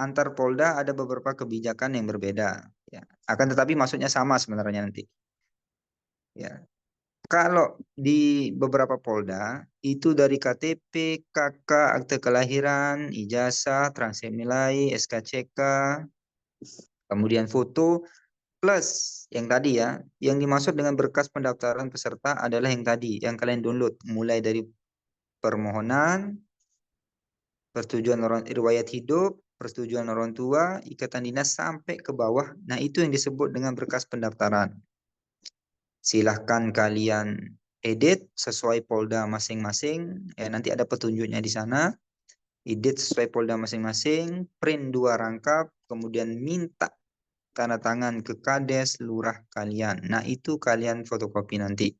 antar Polda ada beberapa kebijakan yang berbeda ya. Akan tetapi maksudnya sama sebenarnya nanti. Ya. Kalau di beberapa Polda itu dari KTP, KK, akte kelahiran, ijazah, transkrip nilai, SKCK, kemudian foto plus yang tadi ya, yang dimaksud dengan berkas pendaftaran peserta adalah yang tadi, yang kalian download mulai dari permohonan, persetujuan riwayat hidup, persetujuan orang tua, ikatan dinas sampai ke bawah. Nah, itu yang disebut dengan berkas pendaftaran. Silahkan kalian edit sesuai Polda masing-masing. Ya, nanti ada petunjuknya di sana. Edit sesuai Polda masing-masing, print 2 rangkap, kemudian minta tanda tangan ke Kades lurah kalian. Nah, itu kalian fotokopi nanti.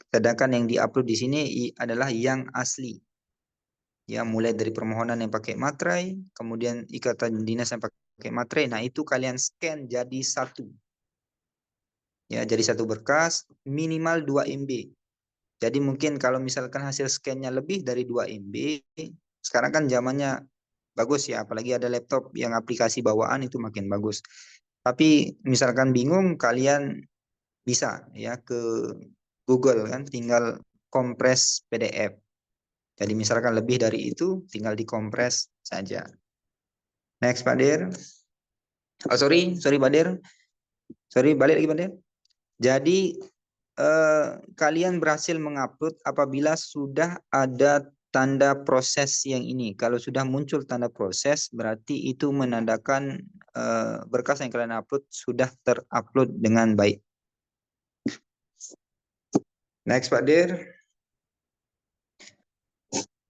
Sedangkan yang diupload di sini adalah yang asli. Ya, mulai dari permohonan yang pakai materai, kemudian ikatan dinas yang pakai materai. Nah, itu kalian scan jadi satu. Ya, jadi satu berkas minimal 2 MB. Jadi mungkin kalau misalkan hasil scan-nya lebih dari 2 MB, sekarang kan zamannya bagus ya, apalagi ada laptop yang aplikasi bawaan itu makin bagus. Tapi misalkan bingung, kalian bisa ya ke Google kan, tinggal kompres PDF. Jadi misalkan lebih dari itu, tinggal dikompres saja. Next Pak Dir. Oh sorry Pak Dir. Sorry, balik lagi Pak Dir. Jadi kalian berhasil mengupload apabila sudah ada tanda proses yang ini. Kalau sudah muncul tanda proses, berarti itu menandakan berkas yang kalian upload sudah terupload dengan baik. Next Pak Dir.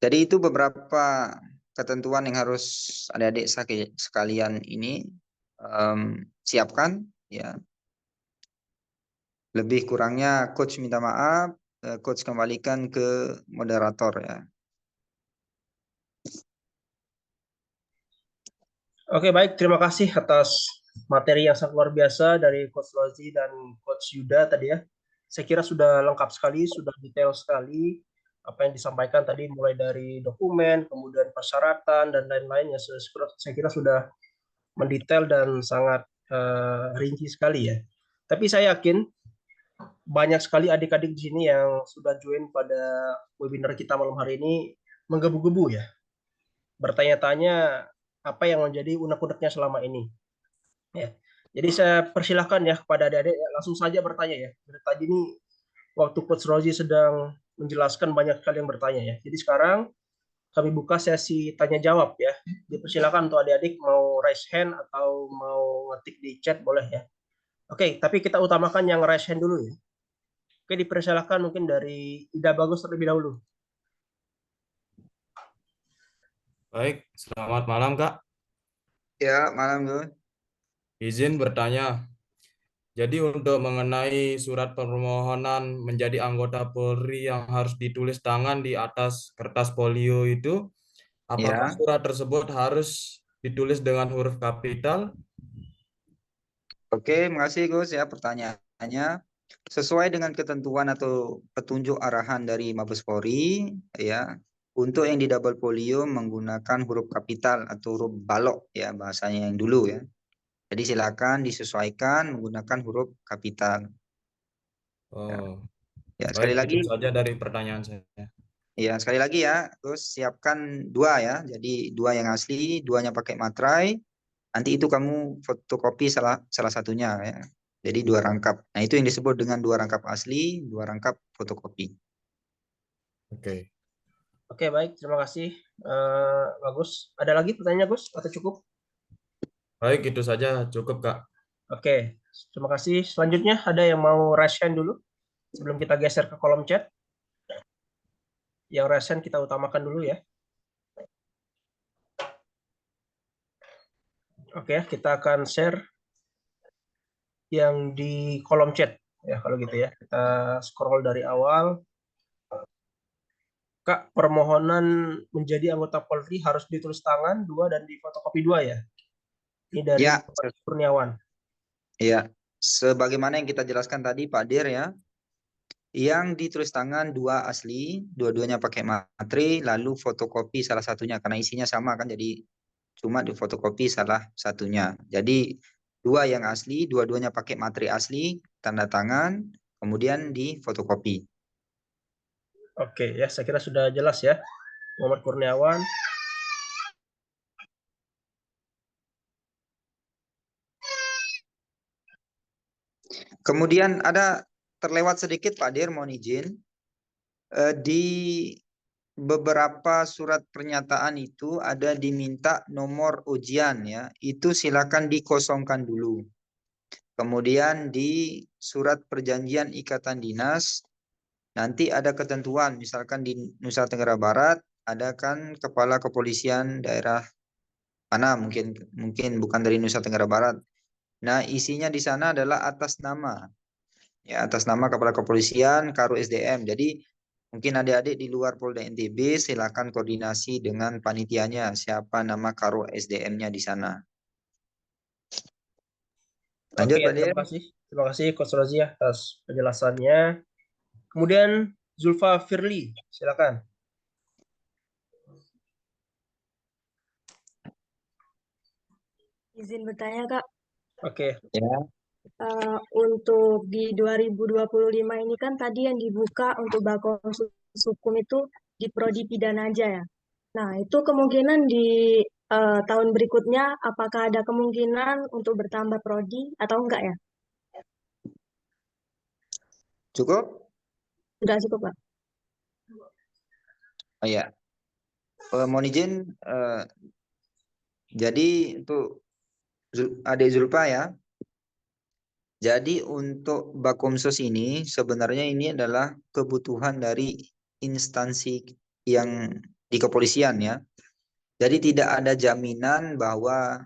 Jadi itu beberapa ketentuan yang harus adik-adik sekalian ini siapkan ya. Lebih kurangnya coach minta maaf, coach kembalikan ke moderator ya. Oke, baik. Terima kasih atas materi yang sangat luar biasa dari Coach Rozi dan Coach Yuda tadi ya. Saya kira sudah lengkap sekali, sudah detail sekali apa yang disampaikan tadi, mulai dari dokumen, kemudian persyaratan, dan lain-lain. Saya kira sudah mendetail dan sangat rinci sekali ya. Tapi saya yakin banyak sekali adik-adik di sini yang sudah join pada webinar kita malam hari ini menggebu-gebu ya, bertanya-tanya apa yang menjadi unek-uneknya selama ini. Ya. Jadi saya persilahkan ya kepada adik-adik langsung saja bertanya ya. Dari tadi ini waktu Coach Rozi sedang menjelaskan banyak sekali yang bertanya ya. Jadi sekarang kami buka sesi tanya jawab ya. Dipersilakan untuk adik-adik mau raise hand atau mau ngetik di chat boleh ya. Oke, tapi kita utamakan yang raise hand dulu ya. Oke, dipersilakan mungkin dari Ida Bagus terlebih dahulu. Baik, selamat malam Kak. Ya, malam Gus. Izin bertanya. Jadi untuk mengenai surat permohonan menjadi anggota Polri yang harus ditulis tangan di atas kertas folio itu, apakah Ya. surat tersebut harus ditulis dengan huruf kapital? Oke, makasih Gus ya pertanyaannya. Sesuai dengan ketentuan atau petunjuk arahan dari Mabes Polri ya, untuk yang di double folio menggunakan huruf kapital atau huruf balok ya bahasanya yang dulu ya. Jadi silakan disesuaikan menggunakan huruf kapital. Oh, Ya, sekali baik, itu lagi saja dari pertanyaan saya. ya, sekali lagi ya, terus siapkan dua ya. Jadi dua yang asli, duanya pakai materai. Nanti itu kamu fotokopi salah satunya ya. Jadi dua rangkap. Nah, itu yang disebut dengan dua rangkap asli, dua rangkap fotokopi. Oke. Oke, baik. Terima kasih. Bagus. Ada lagi pertanyaan Gus atau cukup? Baik, itu saja cukup Kak. Oke, terima kasih. Selanjutnya ada yang mau raise hand dulu sebelum kita geser ke kolom chat. Yang raise hand kita utamakan dulu ya. Oke, kita akan share yang di kolom chat ya kalau gitu ya. Kita scroll dari awal. Kak, permohonan menjadi anggota Polri harus ditulis tangan 2 dan difotokopi 2 ya. Ini dari Ya, Pak Kurniawan. ya. Sebagaimana yang kita jelaskan tadi Pak Dir ya, yang ditulis tangan dua asli, dua-duanya pakai materai, lalu fotokopi salah satunya karena isinya sama kan, jadi cuma difotokopi salah satunya. Jadi dua yang asli, dua-duanya pakai materai asli, tanda tangan, kemudian difotokopi. Oke ya, saya kira sudah jelas ya. Muhammad Kurniawan. Kemudian ada terlewat sedikit Pak Dir, mohon izin. Di beberapa surat pernyataan itu ada diminta nomor ujian ya, itu silakan dikosongkan dulu. Kemudian di surat perjanjian ikatan dinas nanti ada ketentuan, misalkan di Nusa Tenggara Barat ada kan kepala kepolisian daerah mana, mungkin bukan dari Nusa Tenggara Barat. Nah, isinya di sana adalah atas nama ya, atas nama kepala kepolisian Karo SDM. Jadi mungkin adik-adik di luar Polda NTB silakan koordinasi dengan panitianya siapa nama Karo SDM-nya di sana. Lanjut Oke, Pak Dir. terima kasih. Terima kasih Coach Rozi atas penjelasannya. Kemudian Zulfa Firly, silakan. Izin bertanya, Kak. Oke. Ya. Untuk di 2025 ini kan tadi yang dibuka untuk Bakonsus Hukum itu di prodi pidana aja ya. Nah, itu kemungkinan di tahun berikutnya apakah ada kemungkinan untuk bertambah prodi atau enggak ya? Cukup? Sudah cukup, Pak. Oh ya. Mohon izin, jadi untuk adik Zulfa ya. Jadi untuk Bakomsus ini sebenarnya ini adalah kebutuhan dari instansi yang di kepolisian ya. Jadi tidak ada jaminan bahwa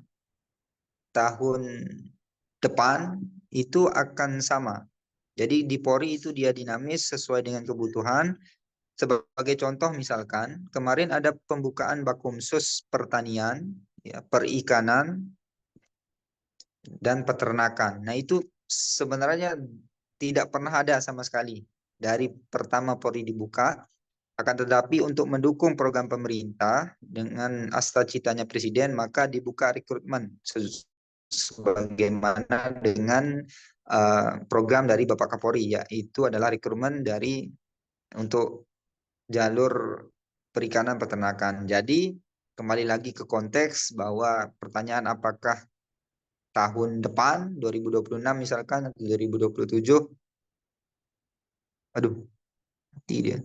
tahun depan itu akan sama. Jadi di Polri itu dia dinamis sesuai dengan kebutuhan. Sebagai contoh misalkan kemarin ada pembukaan Bakumsus pertanian, ya, perikanan dan peternakan. Nah itu sebenarnya tidak pernah ada sama sekali dari pertama Polri dibuka. Akan tetapi untuk mendukung program pemerintah dengan cita-citanya Presiden, maka dibuka rekrutmen sebagaimana dengan program dari Bapak Kapolri, yaitu adalah rekrutmen dari untuk jalur perikanan peternakan. Jadi kembali lagi ke konteks bahwa pertanyaan apakah tahun depan 2026 misalkan atau 2027, aduh mati dia.